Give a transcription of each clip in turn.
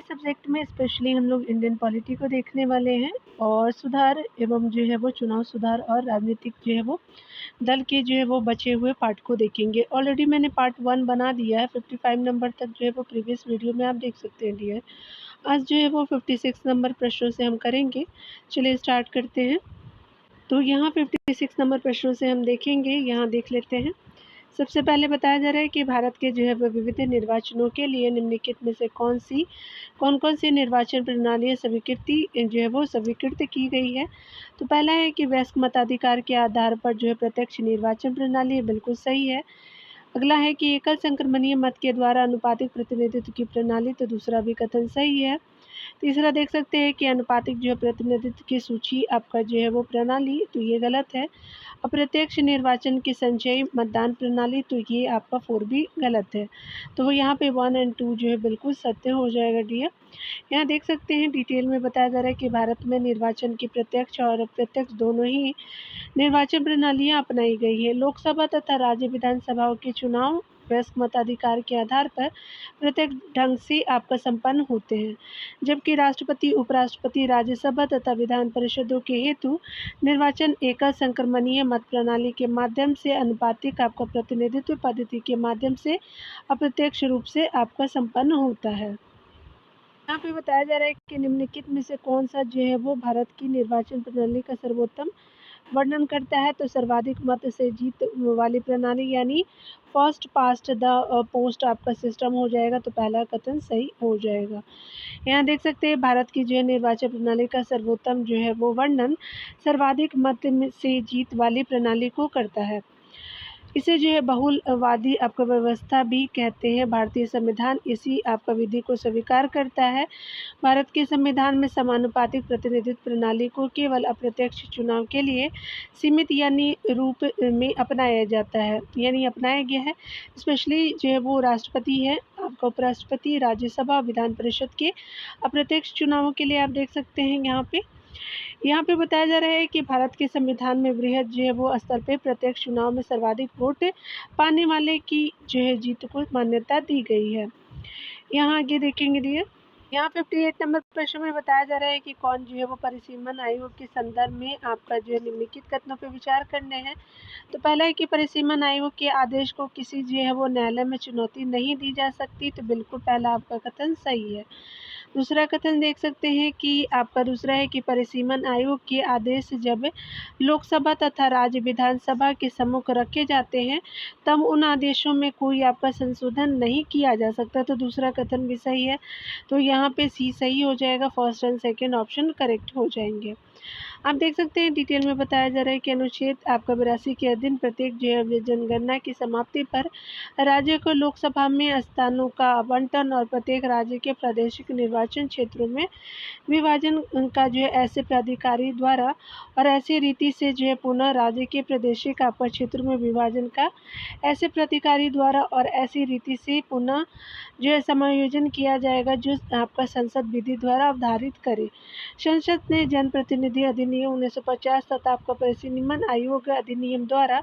Subject में specially हम लोग इंडियन पॉलिटी को देखने वाले हैं और सुधार एवं जो है वो चुनाव सुधार और राजनीतिक जो है वो दल के जो है वो बचे हुए पार्ट को देखेंगे। ऑलरेडी मैंने पार्ट 1 बना दिया है, 55 नंबर तक जो है वो प्रीवियस वीडियो में आप देख सकते हैं डियर। आज जो है वो 56 नंबर प्रश्नों से हम करेंगे। चलिए स्टार्ट करते हैं। तो यहाँ 56 नंबर प्रश्नों से हम देखेंगे, यहाँ देख लेते हैं। सबसे पहले बताया जा रहा है कि भारत के जो है वो विविध निर्वाचनों के लिए निम्नलिखित में से कौन-कौन सी निर्वाचन प्रणालियाँ स्वीकृति जो है वो स्वीकृत की गई है। तो पहला है कि वयस्क मताधिकार के आधार पर जो है प्रत्यक्ष निर्वाचन प्रणाली, बिल्कुल सही है। अगला है कि एकल संक्रमणीय मत के द्वारा अनुपातिक प्रतिनिधित्व की प्रणाली, तो दूसरा भी कथन सही है। तीसरा देख सकते हैं कि अनुपातिक जो है प्रतिनिधित्व की सूची आपका जो है वो प्रणाली, तो ये गलत है। अप्रत्यक्ष निर्वाचन की संचयी मतदान प्रणाली, तो ये आपका 4 भी गलत है। तो यहाँ पे 1 और 2 जो है बिल्कुल सत्य हो जाएगा डियर। यहाँ देख सकते हैं डिटेल में बताया जा रहा है कि भारत में निर्वाचन की प्रत्यक्ष और अप्रत्यक्ष दोनों ही निर्वाचन प्रणालियाँ अपनाई गई है। लोकसभा तथा राज्य विधानसभाओं के चुनाव वयस्क मताधिकार के आधार पर प्रत्यक्ष ढंग से आपका संपन्न होते हैं, जबकि राष्ट्रपति, उपराष्ट्रपति, राज्यसभा तथा विधान परिषदों के हेतु निर्वाचन एकल संक्रमणीय मत प्रणाली के माध्यम से अनुपातिक आपका प्रतिनिधित्व पद्धति के माध्यम से अप्रत्यक्ष रूप से आपका संपन्न होता है। यहाँ पे बताया जा रहा है कि निम्नलिखित में से कौन सा जो है वो भारत की निर्वाचन प्रणाली का सर्वोत्तम वर्णन करता है। तो सर्वाधिक मत से जीत वाली प्रणाली, यानी फर्स्ट पास्ट द पोस्ट आपका सिस्टम हो जाएगा। तो पहला कथन सही हो जाएगा। यहाँ देख सकते हैं भारत की जो है निर्वाचन प्रणाली का सर्वोत्तम जो है वो वर्णन सर्वाधिक मत से जीत वाली प्रणाली को करता है। इसे जो है बहुलवादी आपका व्यवस्था भी कहते हैं। भारतीय संविधान इसी आपका विधि को स्वीकार करता है। भारत के संविधान में समानुपातिक प्रतिनिधित्व प्रणाली को केवल अप्रत्यक्ष चुनाव के लिए सीमित यानी रूप में अपनाया जाता है, यानी अपनाया गया है। स्पेशली जो है वो राष्ट्रपति है, आपका उपराष्ट्रपति, राज्यसभा, विधान परिषद के अप्रत्यक्ष चुनावों के लिए आप देख सकते हैं। यहाँ पे बताया जा रहा है कि भारत के संविधान में वृहद जो है वो स्तर पे प्रत्यक्ष चुनाव में सर्वाधिक वोट पाने वाले की जो है जीत को मान्यता दी गई है। यहाँ आगे देखेंगे डियर। यहाँ 58 नंबर प्रश्न में बताया जा रहा है कि कौन जो है वो परिसीमन आयोग के संदर्भ में आपका जो है निम्नलिखित कथनों पर विचार करने हैं। तो पहला है कि परिसीमन आयोग के आदेश को किसी जो है वो न्यायालय में चुनौती नहीं दी जा सकती, तो बिल्कुल पहला आपका कथन सही है। दूसरा कथन देख सकते हैं कि आपका दूसरा है कि परिसीमन आयोग के आदेश जब लोकसभा तथा राज्य विधानसभा के सम्मुख रखे जाते हैं तब उन आदेशों में कोई आपका संशोधन नहीं किया जा सकता, तो दूसरा कथन भी सही है। तो यहाँ पे सी सही हो जाएगा, first and second option correct हो जाएंगे। आप देख सकते हैं डिटेल में बताया जा रहा है कि अनुच्छेद आपका 82 के अधीन प्रत्येक जो है जनगणना की समाप्ति पर राज्य को लोकसभा में स्थानों का आवंटन और प्रत्येक राज्य के प्रादेशिक निर्वाचन क्षेत्रों में विभाजन का जो है ऐसे प्राधिकारी द्वारा और ऐसी रीति से जो है पुनः राज्य के प्रादेशिक आपका क्षेत्र में विभाजन का ऐसे प्राधिकारी द्वारा और ऐसी रीति से पुनः जो है समायोजन किया जाएगा जो आपका संसद विधि द्वारा अवधारित करे। संसद ने जनप्रतिनिधि अधिनियम 1950 तथा आपका परिसीमन आयोग अधिनियम द्वारा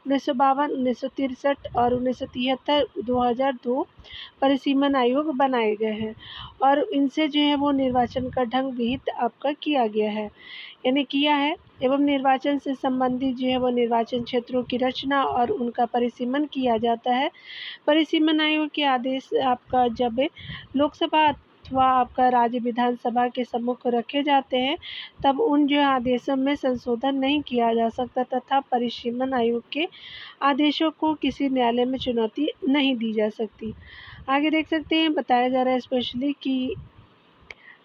1952, 1963 और 1973, 2002 परिसीमन आयोग बनाए गए हैं और इनसे जो है वो निर्वाचन का ढंग विहित आपका किया गया है, यानी किया है एवं निर्वाचन से संबंधित जो है वो निर्वाचन क्षेत्रों की रचना और उनका परिसीमन किया जाता है। परिसीमन आयोग के आदेश आपका जब लोकसभा अथवा आपका राज्य विधानसभा के सम्मुख रखे जाते हैं तब उन जो आदेशों में संशोधन नहीं किया जा सकता तथा परिसीमन आयोग के आदेशों को किसी न्यायालय में चुनौती नहीं दी जा सकती। आगे देख सकते हैं बताया जा रहा है स्पेशली कि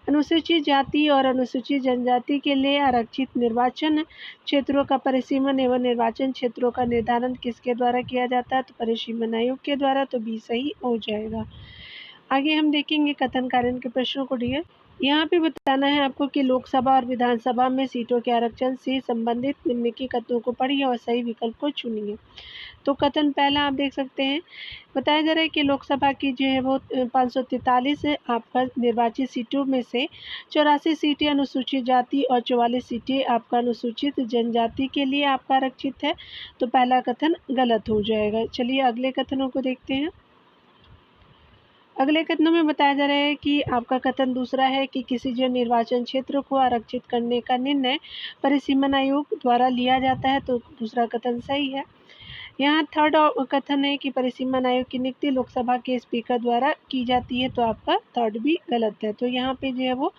अनुसूचित जाति और अनुसूचित जनजाति के लिए आरक्षित निर्वाचन क्षेत्रों का परिसीमन एवं निर्वाचन क्षेत्रों का निर्धारण किसके द्वारा किया जाता है, तो परिसीमन आयोग के द्वारा, तो बी सही हो जाएगा। आगे हम देखेंगे कथन कारण के प्रश्नों को डियर। यहाँ पे बताना है आपको कि लोकसभा और विधानसभा में सीटों के आरक्षण से संबंधित निम्नलिखित कथनों को पढ़िए और सही विकल्प को चुनिए। तो कथन पहला आप देख सकते हैं, बताया जा रहा है कि लोकसभा की जो है वो 543 आपका निर्वाचित सीटों में से 84 सीटें अनुसूचित जाति और 44 सीटें आपका अनुसूचित जनजाति के लिए आपका आरक्षित है, तो पहला कथन गलत हो जाएगा। चलिए अगले कथनों को देखते हैं। अगले कथनों में बताया जा रहा है कि आपका कथन दूसरा है कि किसी जो निर्वाचन क्षेत्र को आरक्षित करने का निर्णय परिसीमन आयोग द्वारा लिया जाता है, तो दूसरा कथन सही है। यहाँ थर्ड कथन है कि परिसीमन आयोग की नियुक्ति लोकसभा के स्पीकर द्वारा की जाती है, तो आपका थर्ड भी गलत है। तो यहाँ पे जो है वो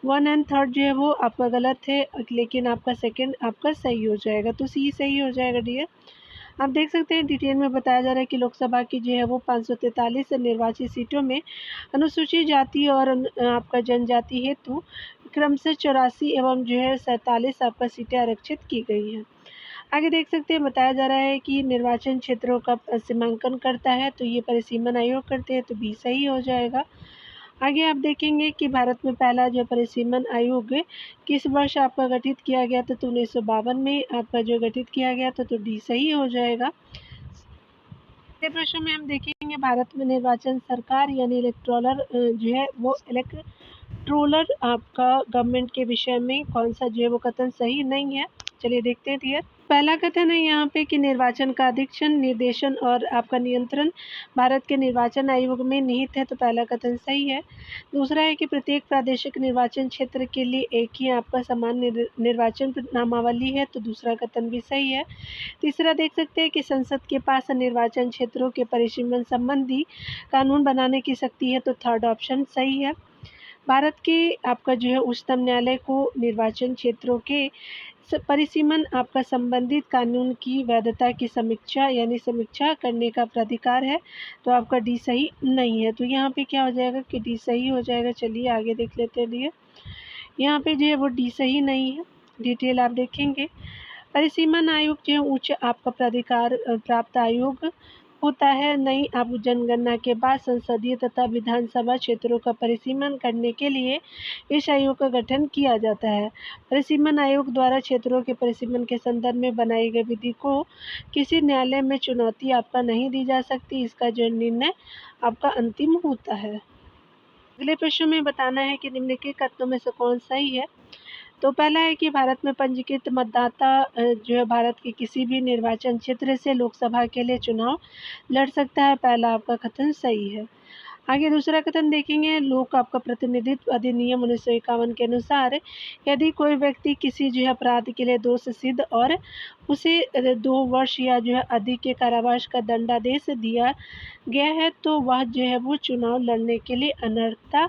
1 एंड थर्ड जो है वो आपका गलत है, लेकिन आपका सेकंड आपका सही हो जाएगा, तो सी सही हो जाएगा डियर। आप देख सकते हैं डिटेल में बताया जा रहा है कि लोकसभा की जो है वो 543 निर्वाचित सीटों में अनुसूचित जाति और आपका जनजाति हेतु क्रमशः 84 एवं जो है 47 आपका सीटें आरक्षित की गई हैं। आगे देख सकते हैं बताया जा रहा है कि निर्वाचन क्षेत्रों का सीमांकन करता है, तो ये परिसीमन आयोग करते हैं, तो बी सही हो जाएगा। आगे आप देखेंगे कि भारत में पहला जो परिसीमन आयोग किस वर्ष आपका गठित किया गया था, तो 1952 में आपका जो गठित किया गया था, तो डी सही हो जाएगा। अगले प्रश्न में हम देखेंगे भारत में निर्वाचन सरकार यानी इलेक्टोरल जो है वो इलेक्ट्रोलर आपका गवर्नमेंट के विषय में कौन सा जो है वो कथन सही नहीं है। चलिए देखते हैं डियर। पहला कथन है यहाँ पे कि निर्वाचन का अधीक्षण, निर्देशन और आपका नियंत्रण भारत के निर्वाचन आयोग में निहित है, तो पहला कथन सही है। दूसरा है कि प्रत्येक प्रादेशिक निर्वाचन क्षेत्र के लिए एक ही आपका समान निर्वाचन नामावली है, तो दूसरा कथन भी सही है। तीसरा देख सकते हैं कि संसद के पास निर्वाचन क्षेत्रों के परिसीमन संबंधी कानून बनाने की शक्ति है, तो थर्ड ऑप्शन सही है। भारत के आपका जो है उच्चतम न्यायालय को निर्वाचन क्षेत्रों के परिसीमन आपका संबंधित कानून की वैधता की समीक्षा यानी समीक्षा करने का प्राधिकार है, तो आपका डी सही नहीं है। तो यहाँ पे क्या हो जाएगा कि डी सही हो जाएगा। चलिए आगे देख लेते हैं डियर। यहाँ पे जो है वो डी सही नहीं है, डिटेल आप देखेंगे। परिसीमन आयोग जो है उच्च आपका प्राधिकार प्राप्त आयोग होता है। नई आप जनगणना के बाद संसदीय तथा विधानसभा क्षेत्रों का परिसीमन करने के लिए इस आयोग का गठन किया जाता है। परिसीमन आयोग द्वारा क्षेत्रों के परिसीमन के संदर्भ में बनाई गई विधि को किसी न्यायालय में चुनौती आपका नहीं दी जा सकती, इसका जो निर्णय आपका अंतिम होता है। अगले प्रश्न में बताना है कि निम्नलिखित कथनों में से कौन सही है। तो पहला है कि भारत में पंजीकृत मतदाता जो है भारत के किसी भी निर्वाचन क्षेत्र से लोकसभा के लिए चुनाव लड़ सकता है, पहला आपका कथन सही है। आगे दूसरा कथन देखेंगे, लोक आपका प्रतिनिधित्व अधिनियम 1951 के अनुसार यदि कोई व्यक्ति किसी जो है अपराध के लिए दोष सिद्ध और उसे 2 वर्ष या जो है अधिक के कारावास का दंडादेश दिया गया है, तो वह जो है वो चुनाव लड़ने के लिए अनर्हता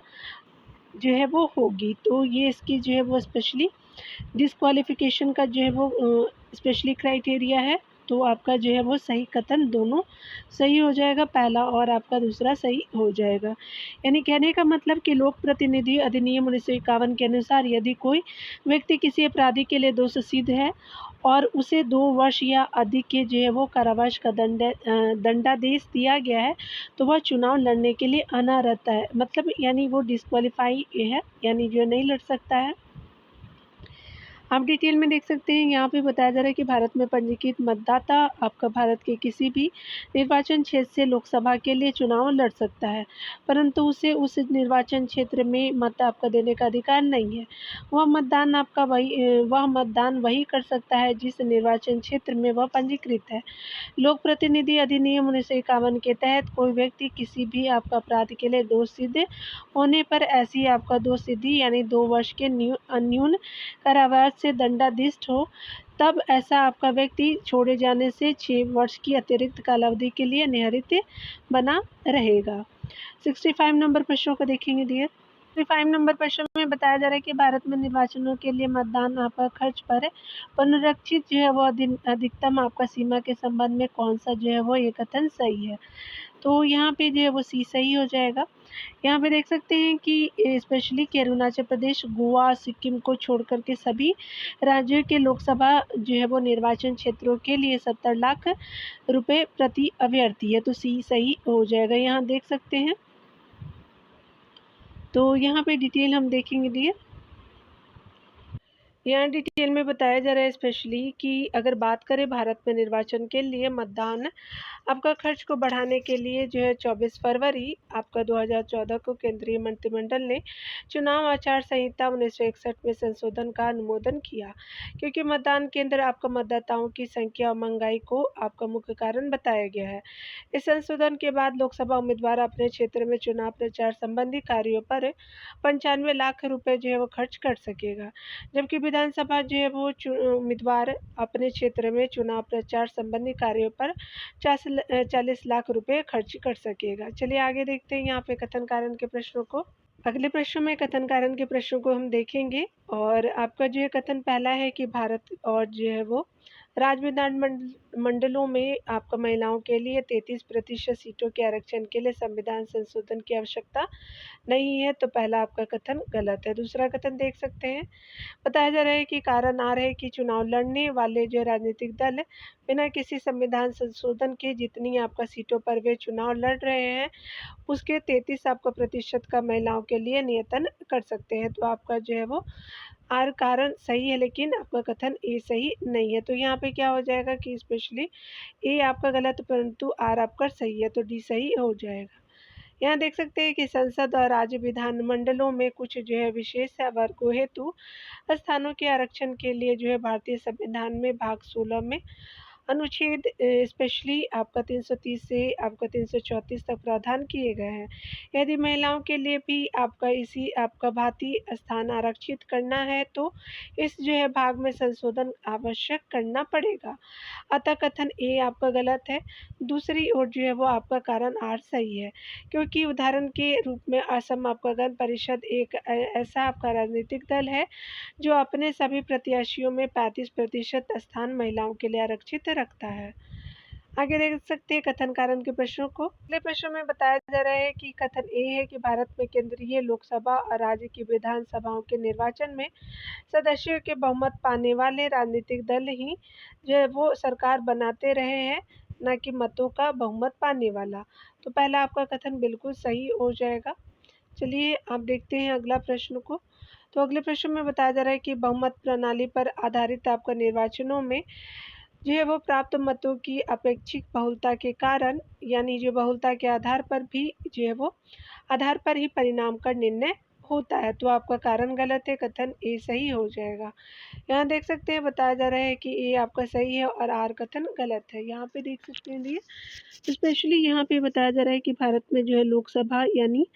जो है वो होगी। तो ये इसकी जो है वो स्पेशली डिस्क्वालिफिकेशन का जो है वो स्पेशली क्राइटेरिया है, तो आपका जो है वो सही कथन दोनों सही हो जाएगा, पहला और आपका दूसरा सही हो जाएगा। यानी कहने का मतलब कि लोक प्रतिनिधि अधिनियम 1951 के अनुसार यदि कोई व्यक्ति किसी अपराधी के लिए दोष सिद्ध है और उसे 2 वर्ष या अधिक के जो है वो कारावास का दंडादेश दिया गया है, तो वह चुनाव लड़ने के लिए अनर्ह है, मतलब यानी वो डिस्क्वालीफाई है, यानी जो नहीं लड़ सकता है। आप डिटेल में देख सकते हैं, यहाँ पे बताया जा रहा है कि भारत में पंजीकृत मतदाता आपका भारत के किसी भी निर्वाचन क्षेत्र से लोकसभा के लिए चुनाव लड़ सकता है, परंतु उसे उस निर्वाचन क्षेत्र में मत आपका देने का अधिकार नहीं है। वह मतदान वही कर सकता है जिस निर्वाचन क्षेत्र में वह पंजीकृत है। लोक प्रतिनिधि अधिनियम 1951 के तहत कोई व्यक्ति किसी भी आपका अपराध के लिए दोष सिद्ध होने पर ऐसी आपका दोष सिद्धि यानी 2 वर्ष के न्यून कारावास से दंडाधीश हो, तब ऐसा आपका व्यक्ति छोड़े जाने से 6 वर्ष की अतिरिक्त कालावधि के लिए निहरित बना रहेगा। 65 नंबर प्रश्नों को देखेंगे डियर। 65 नंबर प्रश्न में बताया जा रहा है कि भारत में निर्वाचनों के लिए मतदान आपका खर्च पर पुनरीक्षित जो है वो अधिकतम आपका सीमा के संबंध में कौन सा जो है वो ये कथन सही है। तो यहाँ पे जो है वो सी सही हो जाएगा। यहाँ पे देख सकते हैं कि स्पेशली कि अरुणाचल प्रदेश, गोवा, सिक्किम को छोड़कर के सभी राज्यों के लोकसभा जो है वो निर्वाचन क्षेत्रों के लिए 70 लाख रुपए प्रति अभ्यर्थी है, तो सी सही हो जाएगा। यहाँ देख सकते हैं, तो यहाँ पे डिटेल हम देखेंगे डियर। यहाँ डिटेल में बताया जा रहा है स्पेशली कि अगर बात करें भारत में निर्वाचन के लिए मतदान आपका खर्च को बढ़ाने के लिए जो है 24 फरवरी आपका 2014 को केंद्रीय मंत्रिमंडल ने चुनाव आचार संहिता 1961 में संशोधन का अनुमोदन किया, क्योंकि मतदान केंद्र आपका मतदाताओं की संख्या और महंगाई को आपका मुख्य कारण बताया गया है। इस संशोधन के बाद लोकसभा उम्मीदवार अपने क्षेत्र में चुनाव प्रचार संबंधी कार्यों पर 95 लाख रुपए जो है वो खर्च कर सकेगा, जबकि विधानसभा जो है वो उम्मीदवार अपने क्षेत्र में चुनाव प्रचार संबंधी कार्यों पर 40 लाख रुपए खर्च कर सकेगा। चलिए आगे देखते हैं यहाँ पे कथन कारण के प्रश्नों को। अगले प्रश्न में कथन कारण के प्रश्नों को हम देखेंगे और आपका जो है कथन पहला है कि भारत और जो है वो राज्य विधान मंडलों में आपका महिलाओं के लिए 33% सीटों के आरक्षण के लिए संविधान संशोधन की आवश्यकता नहीं है, तो पहला आपका कथन गलत है। दूसरा कथन देख सकते हैं, बताया जा रहा है कि कारण आ रहे कि चुनाव लड़ने वाले जो राजनीतिक दल बिना किसी संविधान संशोधन के जितनी आपका सीटों पर वे चुनाव लड़ रहे हैं उसके 33 आपका प्रतिशत का महिलाओं के लिए नियतन कर सकते हैं, तो आपका जो है वो आर कारण सही है, लेकिन आपका कथन ए सही नहीं है। तो यहाँ पे क्या हो जाएगा कि स्पेशली ए आपका गलत परंतु आर आपका सही है, तो डी सही हो जाएगा। यहाँ देख सकते हैं कि संसद और राज्य विधान मंडलों में कुछ जो है विशेष वर्गों हेतु स्थानों के आरक्षण के लिए जो है भारतीय संविधान में भाग 16 में अनुच्छेद स्पेशली आपका 330 से आपका 334 तक प्रावधान किए गए हैं। यदि महिलाओं के लिए भी आपका इसी आपका भांति स्थान आरक्षित करना है तो इस जो है भाग में संशोधन आवश्यक करना पड़ेगा। अतः कथन ए आपका गलत है। दूसरी ओर जो है वो आपका कारण आर सही है, क्योंकि उदाहरण के रूप में असम आपका गण परिषद एक ऐसा आपका राजनीतिक दल है जो अपने सभी प्रत्याशियों में 35% स्थान महिलाओं के लिए आरक्षित रखता है। आगे देख सकते हैं कथन कारण के प्रश्नों को। अगले प्रश्न में बताया जा रहा है कि कथन ए है कि भारत में केंद्रीय लोकसभा और राज्य की विधानसभाओं के निर्वाचन में सदस्यों के बहुमत पाने वाले राजनीतिक दल ही जो है वो सरकार बनाते रहे हैं, न कि मतों का बहुमत पाने वाला। तो पहला आपका कथन बिल्कुल सही हो जाएगा। चलिए आप देखते हैं अगला प्रश्न को। तो अगले प्रश्न में बताया जा रहा है कि बहुमत प्रणाली पर आधारित आपका निर्वाचनों में जो है वो प्राप्त मतों की अपेक्षित बहुलता के कारण, यानी जो बहुलता के आधार पर भी जो है वो आधार पर ही परिणाम का निर्णय होता है, तो आपका कारण गलत है, कथन ए सही हो जाएगा। यहाँ देख सकते हैं बताया जा रहा है कि ए आपका सही है और आर कथन गलत है। यहाँ पे देख सकते हैं ये स्पेशली यहाँ पे बताया जा रहा है कि भारत में जो है लोकसभा यानी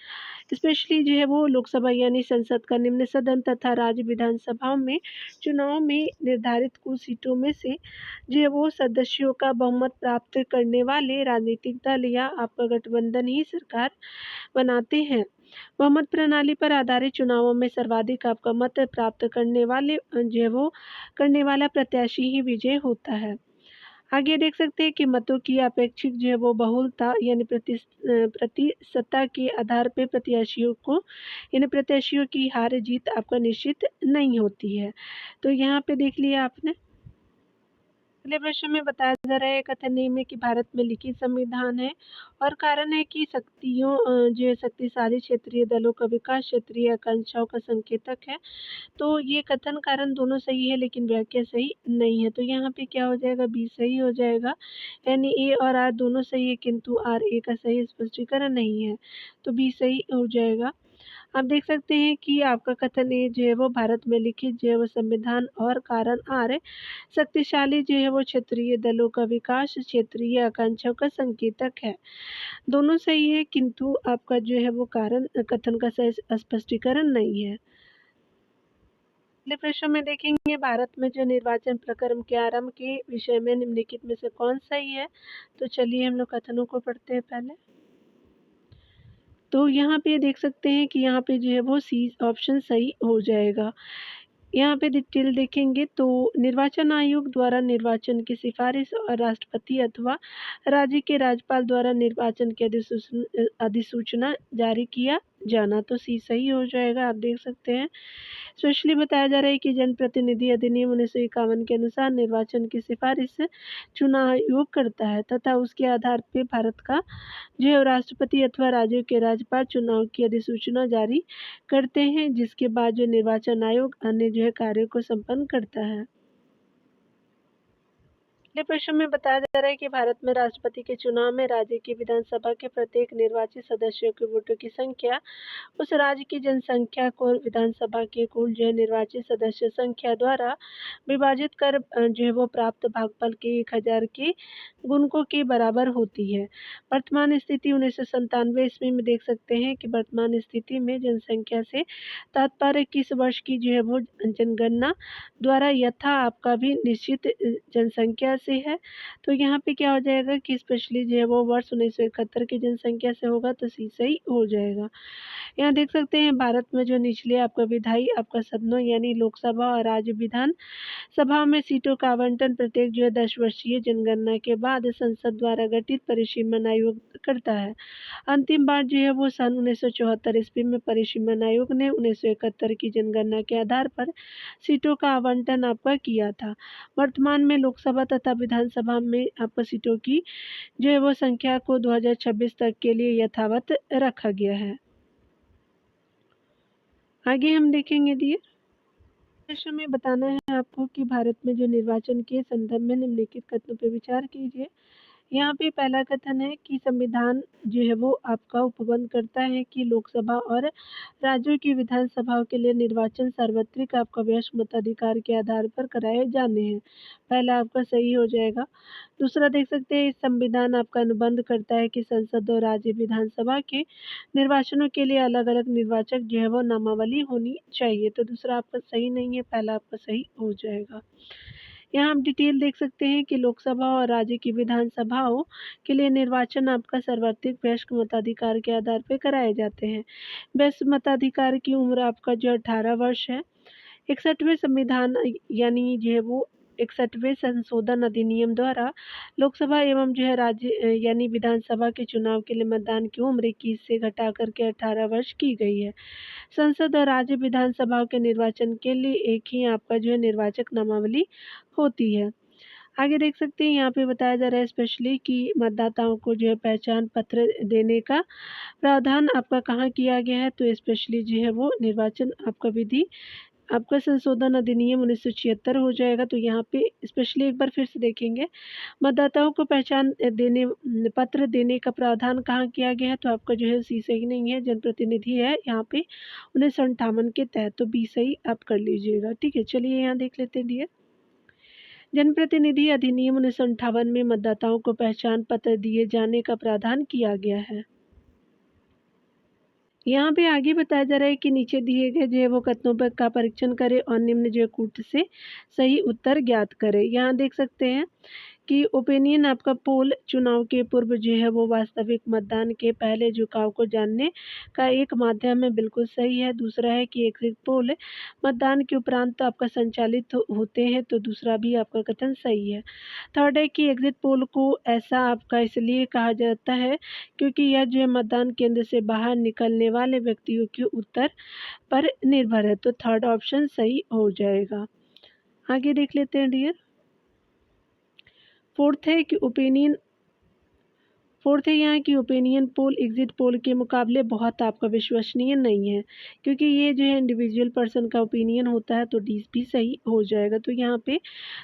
स्पेशली जो है वो लोकसभा यानी संसद का निम्न सदन तथा राज्य विधानसभाओं में चुनाव में निर्धारित कुछ सीटों में से जो है वो सदस्यों का बहुमत प्राप्त करने वाले राजनीतिक दल या आपका गठबंधन ही सरकार बनाते हैं। बहुमत प्रणाली पर आधारित चुनावों में सर्वाधिक आपका मत प्राप्त करने वाले जो है वो करने वाला प्रत्याशी ही विजय होता है। आगे देख सकते हैं कि मतों की अपेक्षित जो है वो बहुलता यानी प्रतिशतता के आधार पे प्रत्याशियों को यानी प्रत्याशियों की हार जीत आपका निश्चित नहीं होती है। तो यहाँ पे देख लिया आपने। अगले प्रश्न में बताया जा रहा है कथन ए में कि भारत में लिखित संविधान है और कारण है कि जो है शक्तिशाली क्षेत्रीय दलों का विकास क्षेत्रीय आकांक्षाओं का संकेतक है। तो ये कथन कारण दोनों सही है, लेकिन व्याख्या सही नहीं है, तो यहाँ पे क्या हो जाएगा, बी सही हो जाएगा। यानी ए और आर दोनों सही है किंतु आर ए का सही स्पष्टीकरण नहीं है, तो बी सही हो जाएगा। आप देख सकते हैं कि आपका कथन ए जो है वो भारत में लिखित जो है वो संविधान और कारण आर शक्तिशाली जो है वो क्षेत्रीय दलों का विकास क्षेत्रीय आकांक्षाओं का संकेतक है, दोनों सही है किंतु आपका जो है वो कारण कथन का सही स्पष्टीकरण नहीं है। अगले प्रश्न में देखेंगे भारत में जो निर्वाचन प्रक्रम के आरंभ के विषय में निम्नलिखित में से कौन सही है, तो चलिए हम लोग कथनों को पढ़ते हैं पहले। तो यहाँ पे देख सकते हैं कि यहाँ पे जो है वो सी ऑप्शन सही हो जाएगा। यहाँ पे डिटेल देखेंगे तो निर्वाचन आयोग द्वारा निर्वाचन की सिफारिश और राष्ट्रपति अथवा राज्य के राज्यपाल द्वारा निर्वाचन की अधिसूचना जारी किया जाना, तो सी सही हो जाएगा। आप देख सकते हैं स्पेशली बताया जा रहा है कि जनप्रतिनिधि अधिनियम 1951 के अनुसार निर्वाचन की सिफारिश चुनाव आयोग करता है तथा उसके आधार पर भारत का जो है राष्ट्रपति अथवा राज्यों के राज्यपाल चुनाव की अधिसूचना जारी करते हैं, जिसके बाद जो निर्वाचन आयोग अन्य जो है कार्यों को संपन्न करता है। ये प्रश्न में बताया जा रहा है कि भारत में राष्ट्रपति के चुनाव में राज्य की विधानसभा के प्रत्येक निर्वाचित सदस्यों के वोटों की संख्या उस राज्य की जनसंख्या को विधानसभा के कुल जो है निर्वाचित सदस्य संख्या द्वारा विभाजित कर जो है वो प्राप्त भागफल के 1000 के गुणकों के बराबर होती है। वर्तमान स्थिति 1997 ईस्वी में देख सकते हैं कि वर्तमान स्थिति में जनसंख्या से तात्पर्य किस वर्ष की जो है वो जनगणना द्वारा यथा आपका भी निश्चित जनसंख्या से है। तो यहाँ पे क्या हो जाएगा कि स्पेशली जो है वो वर्ष 1971 की जनसंख्या से होगा, तो सी सही हो जाएगा। यहाँ देख सकते हैं भारत में जो निचले आपका विधायी आपका सदनों यानी लोकसभा और राज्य विधान सभा में सीटों का आवंटन प्रत्येक जो है 10 वर्षीय जनगणना के बाद संसद द्वारा गठित परिसीमन आयोग करता है। अंतिम बार जो है वो सन 1974 ईस्वी में परिसीमन आयोग ने 1971 की जनगणना के आधार पर सीटों का आवंटन आपका किया था। वर्तमान में लोकसभा तथा विधानसभा में आपका सीटों की जो है वो संख्या को 2026 तक के लिए यथावत रखा गया है। आगे हम देखेंगे दिए प्रश्न में बताना है आपको कि भारत में जो निर्वाचन के संदर्भ में निम्नलिखित कथनों पर विचार कीजिए। यहाँ पे पहला कथन है कि संविधान जो है वो आपका उपबंध करता है कि लोकसभा और राज्यों की विधानसभाओं के लिए निर्वाचन सार्वत्रिक आपका वयस्क मताधिकार के आधार पर कराए जाने हैं। पहला आपका सही हो जाएगा। दूसरा देख सकते हैं संविधान आपका अनुबंध करता है कि संसद और राज्य विधानसभा के निर्वाचनों के लिए अलग अलग निर्वाचक जो है वो नामावली होनी चाहिए। तो दूसरा आपका सही नहीं है, पहला आपका सही हो जाएगा। यहाँ हम डिटेल देख सकते हैं कि लोकसभा और राज्य की विधानसभाओं के लिए निर्वाचन आपका सर्वाधिक वयस्क मताधिकार के आधार पर कराए जाते हैं। वयस्क मताधिकार की उम्र आपका जो 18 वर्ष है। 61वें संविधान यानी जो है वो 61वें संशोधन अधिनियम द्वारा लोकसभा एवं जो है राज्य यानी विधानसभा के चुनाव के लिए मतदान की उम्र 21 से घटा करके 18 वर्ष की गई है। संसद और राज्य विधानसभाओं के निर्वाचन के लिए एक ही आपका जो है निर्वाचक नामावली होती है। आगे देख सकते हैं यहाँ पे बताया जा रहा है स्पेशली कि मतदाताओं को जो है पहचान पत्र देने का प्रावधान आपका कहाँ किया गया है। तो स्पेशली जो है वो निर्वाचन आपका विधि आपका संशोधन अधिनियम 1976 हो जाएगा। तो यहाँ पे स्पेशली एक बार फिर से देखेंगे मतदाताओं को पहचान देने पत्र देने का प्रावधान कहाँ किया गया है। तो आपका जो है सी सही नहीं है, जनप्रतिनिधि है यहाँ पे 1958 के तहत, तो बी सही आप कर लीजिएगा। ठीक है, चलिए यहाँ देख लेते हैं डियर। जनप्रतिनिधि अधिनियम 1958 में मतदाताओं को पहचान पत्र दिए जाने का प्रावधान किया गया है। यहाँ पे आगे बताया जा रहा है कि नीचे दिए गए जो है वो कथनों पर का परीक्षण करें और निम्न जो है कूट से सही उत्तर ज्ञात करें। यहाँ देख सकते हैं कि ओपिनियन आपका पोल चुनाव के पूर्व जो है वो वास्तविक मतदान के पहले झुकाव को जानने का एक माध्यम है, बिल्कुल सही है। दूसरा है कि एग्जिट पोल मतदान के उपरांत तो आपका संचालित होते हैं, तो दूसरा भी आपका कथन सही है। थर्ड है कि एग्जिट पोल को ऐसा आपका इसलिए कहा जाता है क्योंकि यह जो है मतदान केंद्र से बाहर निकलने वाले व्यक्तियों के उत्तर पर निर्भर है। तो थर्ड ऑप्शन सही हो जाएगा। आगे देख लेते हैं डियर। फोर्थ है यहाँ की ओपिनियन पोल एग्जिट पोल के मुकाबले बहुत आपका विश्वसनीय नहीं है क्योंकि ये जो है इंडिविजुअल पर्सन का ओपिनियन होता है। तो डी भी सही हो जाएगा। तो यहाँ पे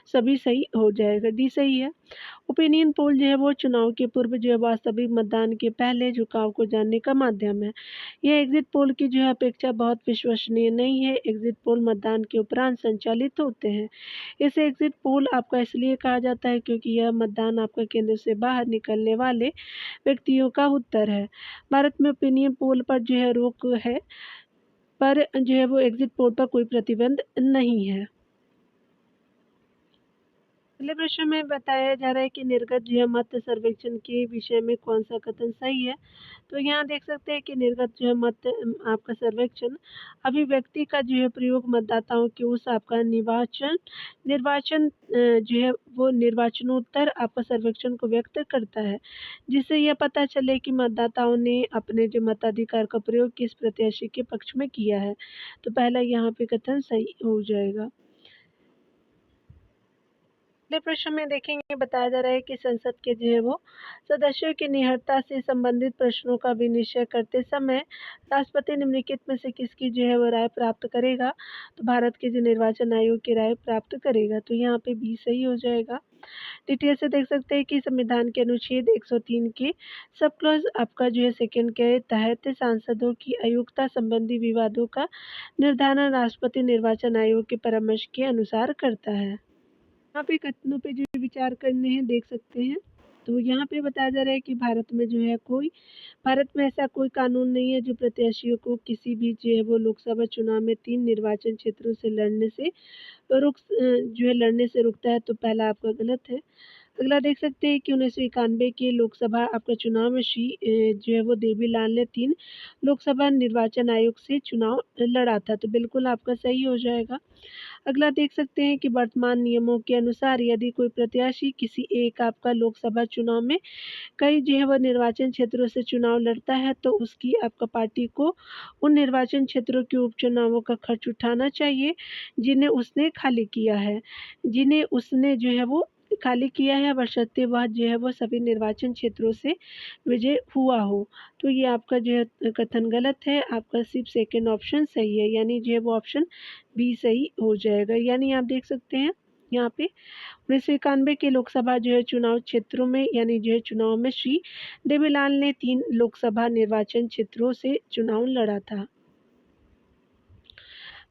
सभी सही हो जाएगा, डी सही है। ओपिनियन पोल जो है वो चुनाव के पूर्व जो है वास्तविक मतदान के पहले झुकाव को जानने का माध्यम है। यह एग्जिट पोल की जो है अपेक्षा बहुत विश्वसनीय नहीं है। एग्जिट पोल मतदान के उपरांत संचालित होते हैं। इसे एग्जिट पोल आपका इसलिए कहा जाता है क्योंकि यह मतदान आपका केंद्र से बाहर निकलने वाले व्यक्तियों का उत्तर है। भारत में ओपिनियन पोल पर जो है रोक है, पर जो है वो एग्जिट पोल पर कोई प्रतिबंध नहीं है। अगले प्रश्न में बताया जा रहा है कि निर्गत जो है मत सर्वेक्षण के विषय में कौन सा कथन सही है। तो यहाँ देख सकते हैं कि निर्गत जो है मत आपका सर्वेक्षण अभिव्यक्ति का जो है प्रयोग मतदाताओं के उस आपका निर्वाचन जो है वो निर्वाचनोत्तर आपका सर्वेक्षण को व्यक्त करता है, जिससे यह पता चले कि मतदाताओं ने अपने जो मताधिकार का प्रयोग किस प्रत्याशी के पक्ष में किया है। तो पहला यहाँ पे कथन सही हो जाएगा। अगले प्रश्न में देखेंगे, बताया जा रहा है कि संसद के जो है वो सदस्यों की निहत्था से संबंधित प्रश्नों का विनिश्चय करते समय राष्ट्रपति निम्नलिखित में से किसकी जो है वो राय प्राप्त करेगा? तो भारत के जो निर्वाचन आयोग की राय प्राप्त करेगा, तो यहाँ पे बी सही हो जाएगा। डिटेल से देख सकते हैं कि संविधान के अनुच्छेद 103 के सब क्लॉज आपका जो है सेकंड के तहत सांसदों की अयोग्यता संबंधी विवादों का निर्धारण राष्ट्रपति निर्वाचन आयोग के परामर्श के अनुसार करता है। यहाँ पे कथनों पे जो विचार करने हैं देख सकते हैं। तो यहाँ पे बताया जा रहा है कि भारत में ऐसा कोई कानून नहीं है जो प्रत्याशियों को किसी भी जो है वो लोकसभा चुनाव में 3 निर्वाचन क्षेत्रों से लड़ने से रोकता है, तो पहला आपका गलत है। अगला देख सकते हैं कि 1991 के लोकसभा आपका चुनाव में जो है वो देवीलाल ने 3 लोकसभा निर्वाचन आयोग से चुनाव लड़ा था, तो बिल्कुल आपका सही हो जाएगा। अगला देख सकते हैं कि वर्तमान नियमों के अनुसार यदि कोई प्रत्याशी किसी एक आपका लोकसभा चुनाव में कई जो है वह निर्वाचन क्षेत्रों से चुनाव लड़ता है, तो उसकी आपका पार्टी को उन निर्वाचन क्षेत्रों के उपचुनावों का खर्च उठाना चाहिए जिन्हें उसने जो है वो खाली किया है, बशर्ते वह जो है वो सभी निर्वाचन क्षेत्रों से विजय हुआ हो। तो ये आपका जो है कथन गलत है, आपका सिर्फ सेकंड ऑप्शन सही है, यानी जो है वो ऑप्शन बी सही हो जाएगा। यानी आप देख सकते हैं यहाँ पे 1991 के लोकसभा जो है चुनाव क्षेत्रों में यानी जो है चुनाव में श्री देवीलाल ने 3 लोकसभा निर्वाचन क्षेत्रों से चुनाव लड़ा था।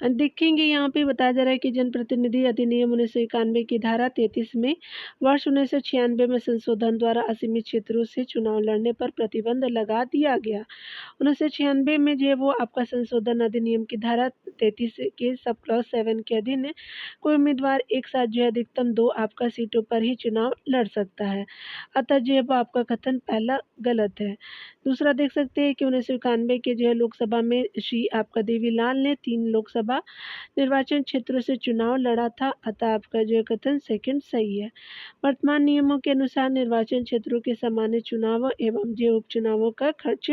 देखेंगे यहाँ पे बताया जा रहा है कि जनप्रतिनिधि अधिनियम 1991 की धारा 33 में वर्ष 1996 में संशोधन द्वारा असीमित क्षेत्रों से चुनाव लड़ने पर प्रतिबंध लगा दिया गया। 1996 में जो है वो आपका संशोधन अधिनियम की धारा 33 के सब क्लॉज 7 के अधीन कोई उम्मीदवार एक साथ जो है अधिकतम 2 आपका सीटों पर ही चुनाव लड़ सकता है। अतः जो है वो आपका कथन पहला गलत है। दूसरा देख सकते हैं कि 1991 के जो है लोकसभा में श्री आपका देवीलाल ने 3 लोकसभा निर्वाचन क्षेत्रों से चुनाव लड़ा था, अतः आपका जो है कथन सेकंड सही है। वर्तमान नियमों के अनुसार निर्वाचन क्षेत्रों के सामान्य चुनावों एवं जो उपचुनावों का खर्च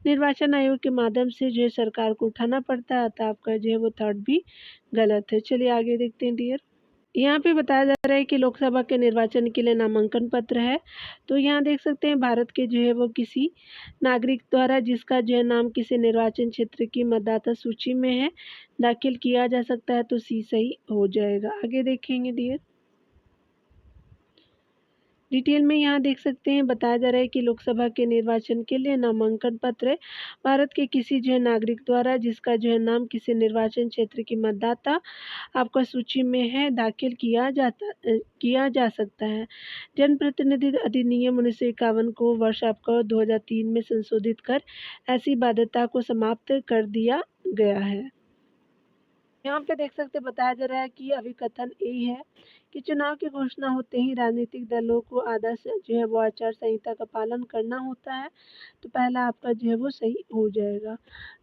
निर्वाचन आयोग के माध्यम से जो है सरकार को उठाना पड़ता है, अतः आपका जो है वो थर्ड भी गलत है। चलिए आगे देखते हैं डियर। यहाँ पे बताया जा रहा है कि लोकसभा के निर्वाचन के लिए नामांकन पत्र है, तो यहाँ देख सकते हैं भारत के जो है वो किसी नागरिक द्वारा जिसका जो है नाम किसी निर्वाचन क्षेत्र की मतदाता सूची में है दाखिल किया जा सकता है, तो सी सही हो जाएगा। आगे देखेंगे डियर। डिटेल में यहाँ देख सकते हैं बताया जा रहा है कि लोकसभा के निर्वाचन के लिए नामांकन पत्र भारत के किसी जो है नागरिक द्वारा जिसका जो है नाम किसी निर्वाचन क्षेत्र की मतदाता आपका सूची में है दाखिल किया जा सकता है। जनप्रतिनिधि अधिनियम 1951 को वर्ष आपका 2003 में संशोधित कर ऐसी बाध्यता को समाप्त कर दिया गया है। यहाँ पे देख सकते बताया जा रहा है कि अभिकथन ए है कि चुनाव की घोषणा होते ही राजनीतिक दलों को आदर्श जो है वो आचार संहिता का पालन करना होता है, तो पहला आपका जो है वो सही हो जाएगा।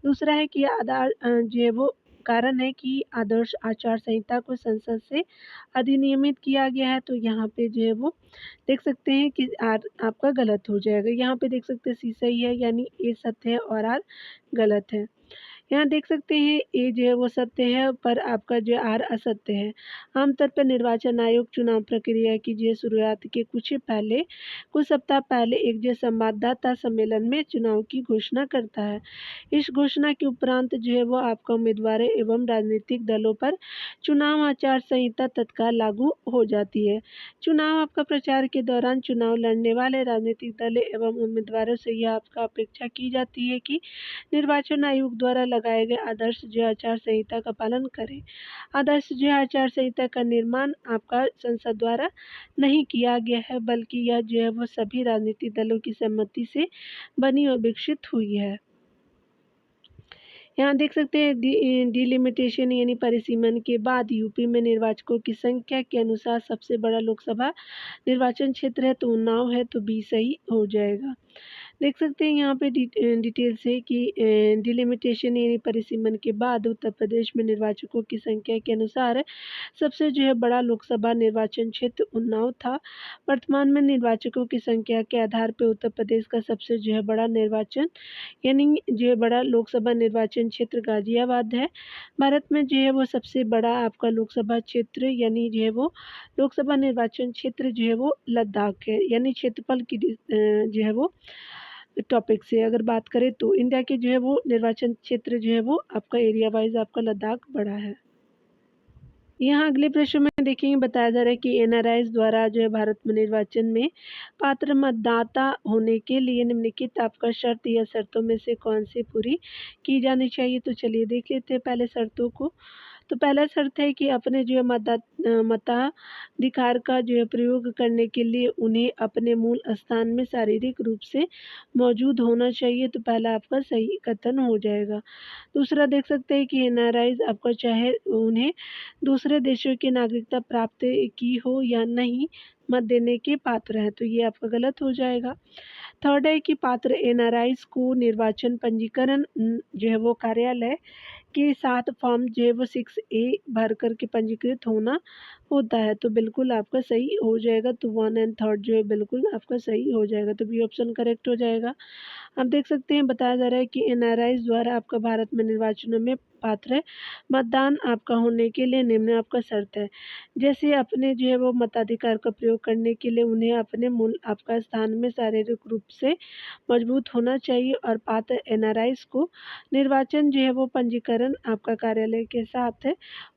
दूसरा है कि जो है वो कारण है कि आदर्श आचार संहिता को संसद से अधिनियमित किया गया है, तो यहाँ पे जो है वो देख सकते हैं कि आपका गलत हो जाएगा। यहाँ पे देख सकते हैं सी सही है, यानी ए सत्य है और आर गलत है। यहाँ देख सकते हैं ए जो है वो सत्य है पर आपका जो आर असत्य है। आमतौर पर निर्वाचन आयोग चुनाव प्रक्रिया की जो शुरुआत के कुछ सप्ताह पहले एक जो संवाददाता सम्मेलन में चुनाव की घोषणा करता है। इस घोषणा के उपरांत जो है वो आपका उम्मीदवारों एवं राजनीतिक दलों पर चुनाव आचार संहिता तत्काल लागू हो जाती है। चुनाव आपका प्रचार के दौरान चुनाव लड़ने वाले राजनीतिक दल एवं उम्मीदवारों से यह आपका अपेक्षा की जाती है कि निर्वाचन आयोग द्वारा लगाए गए आदर्श जो आचार संहिता का पालन करें। आदर्श जो आचार संहिता का निर्माण आपका संसद द्वारा नहीं किया गया है, बल्कि यह जो है वो सभी राजनीतिक दलों की सहमति से बनी और विकसित हुई है। यहाँ देख सकते हैं डिलिमिटेशन यानी परिसीमन के बाद यूपी में निर्वाचकों की संख्या के अनुसार सबसे बड़ा लोकसभा निर्वाचन क्षेत्र है तो उन्नाव है, तो बी सही हो जाएगा। देख सकते हैं यहाँ पे डिटेल से कि डिलिमिटेशन यानी परिसीमन के बाद उत्तर प्रदेश में निर्वाचकों की संख्या के अनुसार सबसे जो है बड़ा लोकसभा निर्वाचन क्षेत्र उन्नाव था। वर्तमान में निर्वाचकों की संख्या के आधार पर उत्तर प्रदेश का सबसे जो है बड़ा निर्वाचन यानी जो है बड़ा लोकसभा निर्वाचन क्षेत्र गाजियाबाद है। भारत में जो है वो सबसे बड़ा आपका लोकसभा क्षेत्र यानी जो है वो लोकसभा निर्वाचन क्षेत्र जो है वो लद्दाख है, यानी क्षेत्रफल की जो है वो टॉपिक से अगर बात करें तो इंडिया के जो है वो निर्वाचन क्षेत्र जो है वो आपका एरिया वाइज आपका लद्दाख बड़ा है। यहाँ अगले प्रश्न में देखेंगे, बताया जा रहा है कि एनआरआईज द्वारा जो है भारत में निर्वाचन में पात्र मतदाता होने के लिए निम्नलिखित आपका शर्त या शर्तों में से कौन सी पूरी की जानी चाहिए। तो चलिए देख लेते हैं पहले शर्तों को। तो पहला शर्त है कि अपने जो है मताधिकार का जो है प्रयोग करने के लिए उन्हें अपने मूल स्थान में शारीरिक रूप से मौजूद होना चाहिए। तो पहला आपका सही कथन हो जाएगा। दूसरा देख सकते हैं कि एनआरआईज आपका चाहे उन्हें दूसरे देशों की नागरिकता प्राप्त की हो या नहीं मत देने के पात्र हैं, तो ये आपका गलत हो जाएगा। थर्ड है कि पात्र एनआरआईज को निर्वाचन पंजीकरण जो है वो कार्यालय के साथ फॉर्म जो है वो 6A भर कर के पंजीकृत होना होता है, तो बिल्कुल आपका सही हो जाएगा। तो 1 एंड 3 जो है बिल्कुल आपका सही हो जाएगा, तो बी ऑप्शन करेक्ट हो जाएगा। आप देख सकते हैं बताया जा रहा है कि एनआरआईज द्वारा आपका भारत में निर्वाचनों में पात्र मतदान आपका होने के लिए निम्न आपका शर्त है। जैसे अपने जो है वो मताधिकार का प्रयोग करने के लिए उन्हें अपने मूल आपका स्थान में शारीरिक रूप से मजबूत होना चाहिए और पात्र एनआरआईज को निर्वाचन जो है वो पंजीकरण आपका कार्यालय के साथ है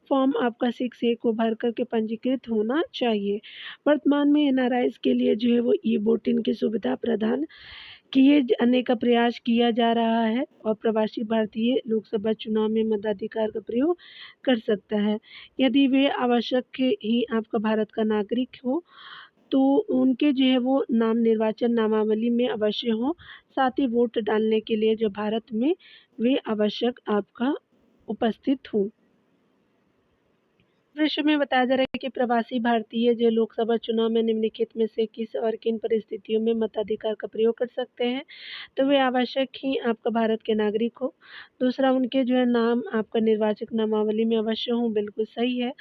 फॉर्म आपका 6A को भर करके पंजीकृत होना चाहिए। वर्तमान में एनआरआईज के लिए जो है वो ई वोटिंग की सुविधा प्रदान किए जाने का प्रयास किया जा रहा है और प्रवासी भारतीय लोकसभा चुनाव में मताधिकार का प्रयोग कर सकता है। यदि वे आवश्यक ही आपका भारत का नागरिक हो तो उनके जो है वो नाम निर्वाचन नामावली में अवश्य हो, साथ ही वोट डालने के लिए जो भारत में वे आवश्यक आपका उपस्थित हों। दृश्य में बताया जा रहा है कि प्रवासी भारतीय जो लोकसभा चुनाव में निम्नलिखित में से किस और किन परिस्थितियों में मताधिकार का प्रयोग कर सकते हैं। तो वे आवश्यक ही आपका भारत के नागरिक हो। दूसरा, उनके जो है नाम आपका निर्वाचक नामावली में अवश्य हो, बिल्कुल सही है।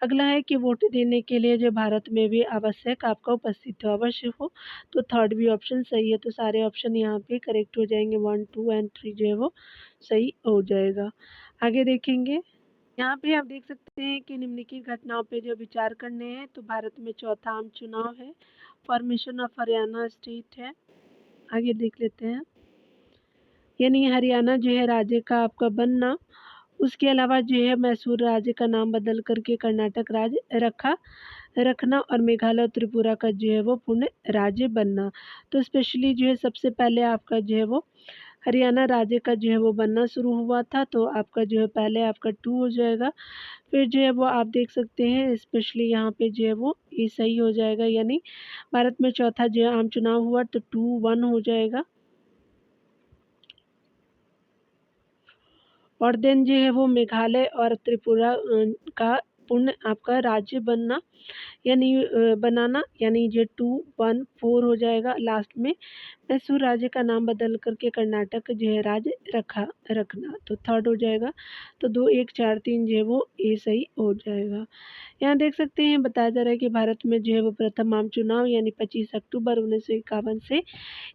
अगला है कि वोट देने के लिए जो भारत में भी आवश्यक आपका उपस्थित हो, अवश्य हो। तो थर्ड भी ऑप्शन सही है, तो सारे ऑप्शन यहाँ पे करेक्ट हो जाएंगे। 1, 2 एंड 3 जो है वो सही हो जाएगा। आगे देखेंगे, यहाँ पे आप देख सकते हैं कि निम्नलिखित घटनाओं पे जो विचार करने हैं। तो भारत में चौथा आम चुनाव है, फॉर्मेशन ऑफ हरियाणा स्टेट है। आगे देख लेते हैं, यानी हरियाणा जो है राज्य का आपका बनना, उसके अलावा जो है मैसूर राज्य का नाम बदल करके कर्नाटक राज्य रखना और मेघालय और त्रिपुरा का जो है वो पूर्ण राज्य बनना। तो स्पेशली जो है सबसे पहले आपका जो है वो हरियाणा राज्य का जो है वो बनना शुरू हुआ था, तो आपका जो है पहले आपका 2 हो जाएगा। फिर जो है वो आप देख सकते हैं स्पेशली यहाँ पे जो है वो ये सही हो जाएगा, यानी भारत में चौथा जो है आम चुनाव हुआ तो 2, 1 हो जाएगा। और देन जो है वो मेघालय और त्रिपुरा का पूर्ण आपका राज्य बनना यानी बनाना, यानी जो 2, 1, 4 हो जाएगा लास्ट में। मैसूर राज्य का नाम बदल करके कर्नाटक जो है राज्य रखना, तो थर्ड हो जाएगा। तो 2, 1, 4, 3 जो है वो ए सही हो जाएगा। यहाँ देख सकते हैं बताया जा रहा है कि भारत में जो है वो प्रथम आम चुनाव यानी 25 अक्टूबर 1951 से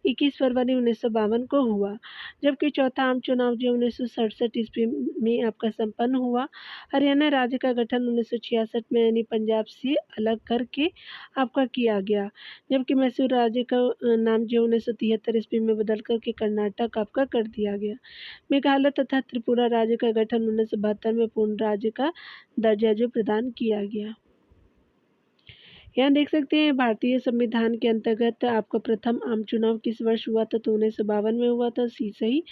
21 फरवरी 1952 को हुआ, जबकि चौथा आम चुनाव जो 1967 ईस्वी में आपका संपन्न हुआ। हरियाणा राज्य का गठन 1966 में यानी पंजाब से अलग करके आपका किया गया, जबकि मैसूर राज्य का नाम जो 1973 ईस्वी में बदल करके कर्नाटक आपका कर दिया गया। मेघालय तथा त्रिपुरा राज्य का गठन 1972 में पूर्ण राज्य का दर्जा जो प्रदान किया गया। यहाँ देख सकते हैं भारतीय संविधान के अंतर्गत आपका प्रथम आम चुनाव किस वर्ष हुआ था। तो 1952 में हुआ था, सी सही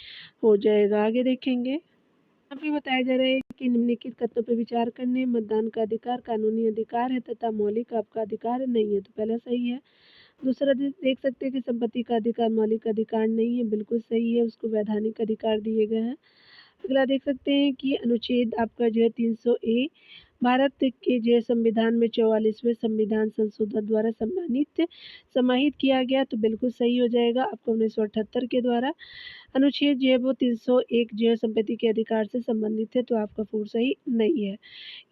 हो जाएगा। आगे देखेंगे, यहाँ पे बताया जा रहा है कि निम्नलिखित कथनों पर विचार करने, मतदान का अधिकार कानूनी अधिकार है तथा मौलिक आपका अधिकार नहीं है, तो पहला सही है। दूसरा देख सकते हैं कि संपत्ति का अधिकार मौलिक अधिकार नहीं है, बिल्कुल सही है, उसको वैधानिक अधिकार दिए गए हैं। अगला देख सकते हैं कि अनुच्छेद आपका जो है 300A भारत के जो संविधान में 44वें संविधान संशोधन द्वारा समाहित किया गया, तो बिल्कुल सही हो जाएगा। आपका 1978 के द्वारा अनुच्छेद जो है वो 301 जो है संपत्ति के अधिकार से संबंधित है, तो आपका 4 सही नहीं है,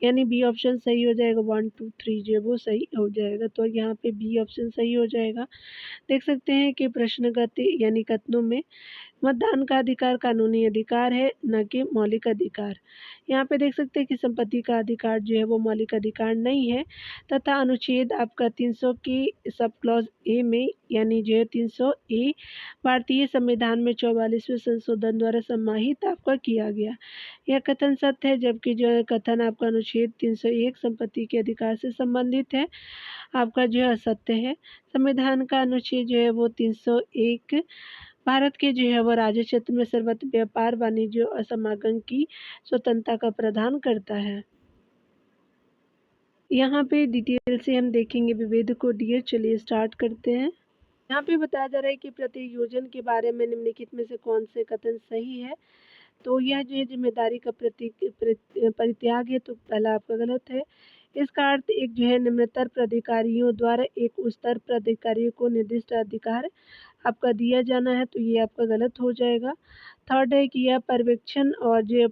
यानी बी ऑप्शन सही हो जाएगा। 1, 2, 3 जो है वो सही हो जाएगा, तो यहाँ पे बी ऑप्शन सही हो जाएगा। देख सकते हैं कि प्रश्नगत यानी कथनों में मतदान का अधिकार कानूनी अधिकार है, न कि मौलिक अधिकार। यहाँ पे देख सकते हैं कि संपत्ति का अधिकार जो है वो मौलिक अधिकार नहीं है, तथा अनुच्छेद आपका 300 की सब क्लॉज ए में यानी जो है 300 ए भारतीय संविधान में 44वें संशोधन द्वारा समाहित आपका किया गया। यह कथन सत्य है, जबकि जो है कथन आपका अनुच्छेद 301 संपत्ति के अधिकार से संबंधित है, आपका जो है असत्य है। संविधान का अनुच्छेद जो है वो 301 भारत के जो है वो राज्य क्षेत्र में सर्वत्र व्यापार, वाणिज्य और समागम की स्वतंत्रता का प्रदान करता है। यहाँ पे डिटेल से हम देखेंगे विभेद को डियर। चलिए स्टार्ट करते हैं। यहाँ पे बताया जा रहा है कि प्रतियोजन के बारे में निम्नलिखित में से कौन से कथन सही है। तो यह जो है जिम्मेदारी का परित्याग है, तो पहला आपका गलत है। इसका अर्थ एक जो है निम्नतर प्राधिकारियों द्वारा एक उच्चतर प्राधिकारियों को निर्दिष्ट अधिकार आपका दिया जाना है, तो ये आपका गलत हो जाएगा। थर्ड है कि यह पर्यवेक्षण और जो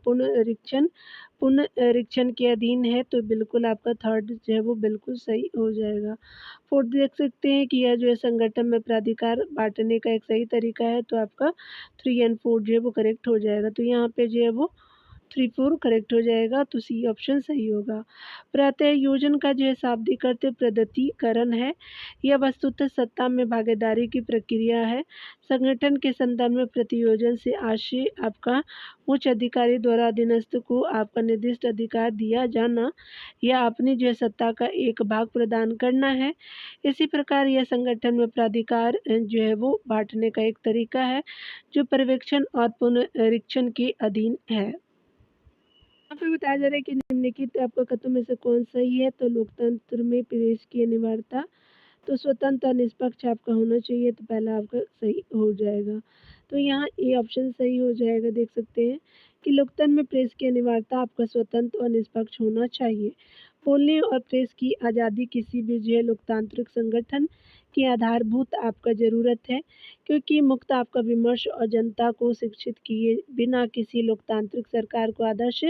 पुनरीक्षण के अधीन है, तो बिल्कुल आपका थर्ड जो है वो बिल्कुल सही हो जाएगा। फोर्थ देख सकते हैं कि यह जो है संगठन में प्राधिकार बांटने का एक सही तरीका है, तो आपका 3 एंड 4 जो है वो करेक्ट हो जाएगा। तो यहाँ पे जो है वो 3, 4 करेक्ट हो जाएगा, तो सी ऑप्शन सही होगा। प्रत्यायोजन का जो है शाब्दिक अर्थ प्रगतिकरण है। यह वस्तुतः सत्ता में भागीदारी की प्रक्रिया है। संगठन के संदर्भ में प्रतियोजन से आशय आपका उच्च अधिकारी द्वारा अधीनस्थ को आपका निर्दिष्ट अधिकार दिया जाना या अपनी जो है सत्ता का एक भाग प्रदान करना है। इसी प्रकार यह संगठन में प्राधिकार जो है वो बांटने का एक तरीका है, जो पर्यवेक्षण और पुनरीक्षण के अधीन है। यहाँ पे बताया जा रहा है कि निम्नलिखित आपका कथनों में से कौन सही है। तो लोकतंत्र में प्रेस की अनिवार्यता, तो स्वतंत्र और निष्पक्ष आपका होना चाहिए, तो पहला आपका सही हो जाएगा। तो यहाँ ए ऑप्शन सही हो जाएगा। देख सकते हैं कि लोकतंत्र में प्रेस की अनिवार्यता आपका स्वतंत्र और निष्पक्ष होना चाहिए। बोलने और प्रेस की आज़ादी किसी भी जो है लोकतांत्रिक संगठन की आधारभूत आपका ज़रूरत है, क्योंकि मुक्त आपका विमर्श और जनता को शिक्षित किए बिना किसी लोकतांत्रिक सरकार को आदर्श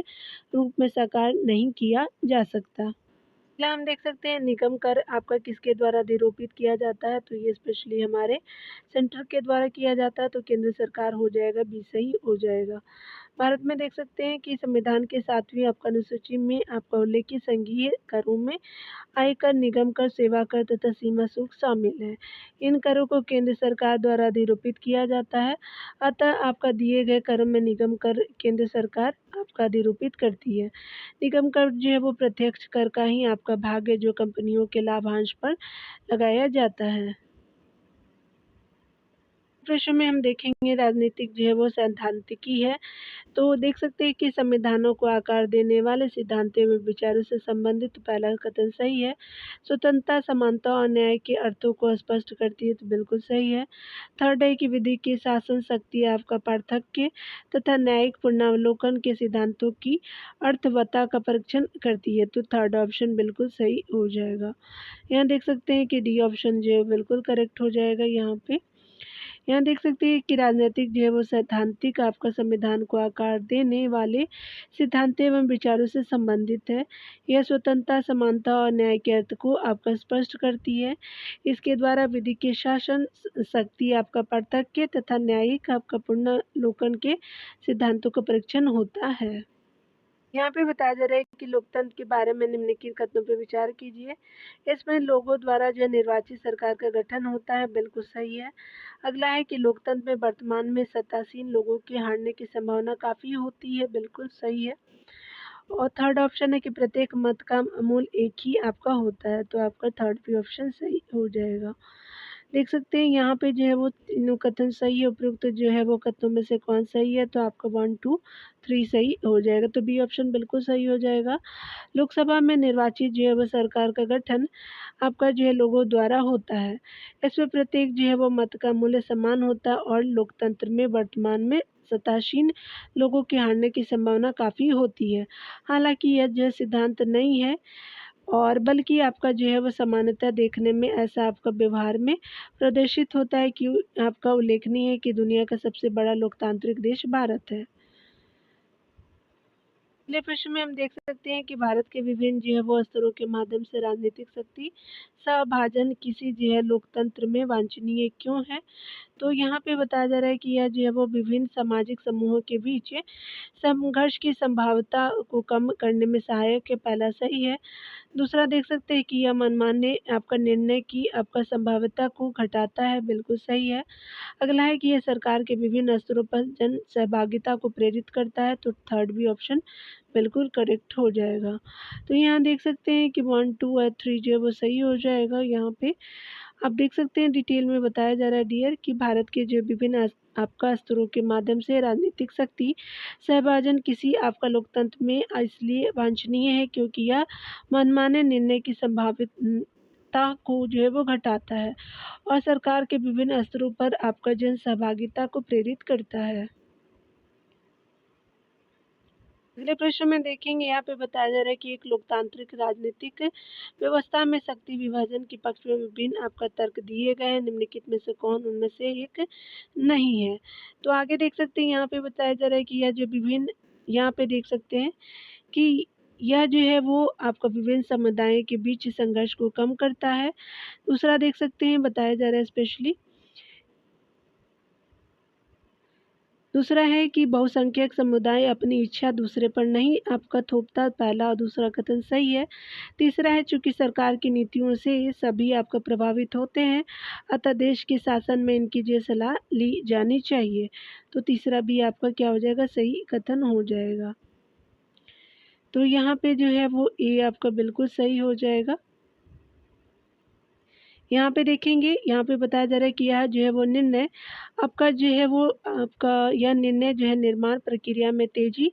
रूप में साकार नहीं किया जा सकता। अगला हम देख सकते हैं निगम कर आपका किसके द्वारा अधिरोपित किया जाता है, तो ये स्पेशली हमारे सेंटर के द्वारा किया जाता है, तो केंद्र सरकार हो जाएगा, बी सही हो जाएगा। भारत में देख सकते हैं कि संविधान के 7वीं आपका अनुसूची में आपका उल्लेखित संघीय करों में आयकर, निगम कर, सेवा कर तथा सीमा शुल्क शामिल है। इन करों को केंद्र सरकार द्वारा अधिरोपित किया जाता है, अतः आपका दिए गए करों में निगम कर केंद्र सरकार आपका अधिरोपित करती है। निगम कर जो है वो प्रत्यक्ष कर का ही आपका भाग है, जो कंपनियों के लाभांश पर लगाया जाता है। प्रश्न में हम देखेंगे राजनीतिक जो है वो सैद्धांतिकी है। तो देख सकते हैं कि संविधानों को आकार देने वाले सिद्धांतों व विचारों से संबंधित पहला कथन सही है। स्वतंत्रता, समानता और न्याय के अर्थों को स्पष्ट करती है, तो बिल्कुल सही है। थर्ड है कि विधि की शासन शक्ति आपका पार्थक्य तथा न्यायिक पुनरावलोकन के सिद्धांतों की अर्थवत्ता का परीक्षण करती है, तो थर्ड ऑप्शन बिल्कुल सही हो जाएगा। यहाँ देख सकते हैं कि डी ऑप्शन जो है बिल्कुल करेक्ट हो जाएगा। यहाँ देख सकते हैं कि राजनीतिक जो है वो सैद्धांतिक आपका संविधान को आकार देने वाले सिद्धांतों एवं विचारों से संबंधित है। यह स्वतंत्रता, समानता और न्याय के अर्थ को आपका स्पष्ट करती है। इसके द्वारा विधि के शासन शक्ति आपका पार्थक्य तथा न्यायिक आपका पुनर्लोकन के सिद्धांतों का परीक्षण होता है। यहाँ पे बताया जा रहा है कि लोकतंत्र के बारे में निम्नलिखित कथनों पर विचार कीजिए। इसमें लोगों द्वारा जो निर्वाचित सरकार का गठन होता है, बिल्कुल सही है। अगला है कि लोकतंत्र में वर्तमान में सत्तासीन लोगों के हारने की संभावना काफ़ी होती है, बिल्कुल सही है। और थर्ड ऑप्शन है कि प्रत्येक मत का मूल एक ही आपका होता है, तो आपका थर्ड भी ऑप्शन सही हो जाएगा। देख सकते हैं यहाँ पे जो है वो तीनों कथन सही है। उपयुक्त जो है वो कथनों में से कौन सही है, तो आपका 1, 2, 3 सही हो जाएगा, तो बी ऑप्शन बिल्कुल सही हो जाएगा। लोकसभा में निर्वाचित जो है वो सरकार का गठन आपका जो है लोगों द्वारा होता है। इसमें प्रत्येक जो है वो मत का मूल्य समान होता है और लोकतंत्र में वर्तमान में सत्तासीन लोगों के हारने की संभावना काफ़ी होती है। हालाँकि यह जो सिद्धांत नहीं है और बल्कि आपका जो है वो समानता देखने में ऐसा आपका व्यवहार में प्रदर्शित होता है कि आपका उल्लेखनीय है कि दुनिया का सबसे बड़ा लोकतांत्रिक देश भारत है। अगले प्रश्न में हम देख सकते हैं कि भारत के विभिन्न जो है वो स्तरों के माध्यम से राजनीतिक शक्ति सभाजन किसी जो है लोकतंत्र में वांछनीय क्यों है? तो यहाँ पे बताया जा रहा है कि यह जो है वो विभिन्न सामाजिक समूहों के बीच संघर्ष की संभाव्यता को कम करने में सहायक है, पहला सही है। दूसरा देख सकते हैं कि यह मनमाने आपका निर्णय की आपका संभाव्यता को घटाता है, बिल्कुल सही है। अगला है कि यह सरकार के विभिन्न स्तरों पर जन सहभागिता को प्रेरित करता है, तो थर्ड भी ऑप्शन बिल्कुल करेक्ट हो जाएगा। तो यहाँ देख सकते हैं कि 1, 2 और 3 जो है वो सही हो जाएगा यहाँ पे। आप देख सकते हैं डिटेल में बताया जा रहा है डियर कि भारत के जो विभिन्न आपका स्तरों के माध्यम से राजनीतिक शक्ति सहभाजन किसी आपका लोकतंत्र में इसलिए वांछनीय है क्योंकि यह मनमाने निर्णय की संभावितता को जो है वो घटाता है और सरकार के विभिन्न स्तरों पर आपका जन सहभागिता को प्रेरित करता है। अगले प्रश्न में देखेंगे यहाँ पे बताया जा रहा है कि एक लोकतांत्रिक राजनीतिक व्यवस्था में शक्ति विभाजन के पक्ष में विभिन्न आपका तर्क दिए गए हैं, निम्नलिखित में से कौन उनमें से एक नहीं है? तो आगे देख सकते हैं यहाँ पे बताया जा रहा है कि यह जो विभिन्न यहाँ पे देख सकते हैं कि यह जो है वो आपका विभिन्न समुदायों के बीच संघर्ष को कम करता है। दूसरा देख सकते हैं बताया जा रहा है स्पेशली दूसरा है कि बहुसंख्यक समुदाय अपनी इच्छा दूसरे पर नहीं आपका थोपता, पहला और दूसरा कथन सही है। तीसरा है चूँकि सरकार की नीतियों से सभी आपका प्रभावित होते हैं, अतः देश के शासन में इनकी जो सलाह ली जानी चाहिए। तो तीसरा भी आपका क्या हो जाएगा? सही कथन हो जाएगा। तो यहाँ पे जो है वो ए आपका बिल्कुल सही हो जाएगा। यहाँ पे देखेंगे, यहाँ पे बताया जा रहा है कि यह जो है वो निर्णय आपका जो है वो आपका यह निर्णय जो है निर्माण प्रक्रिया में तेज़ी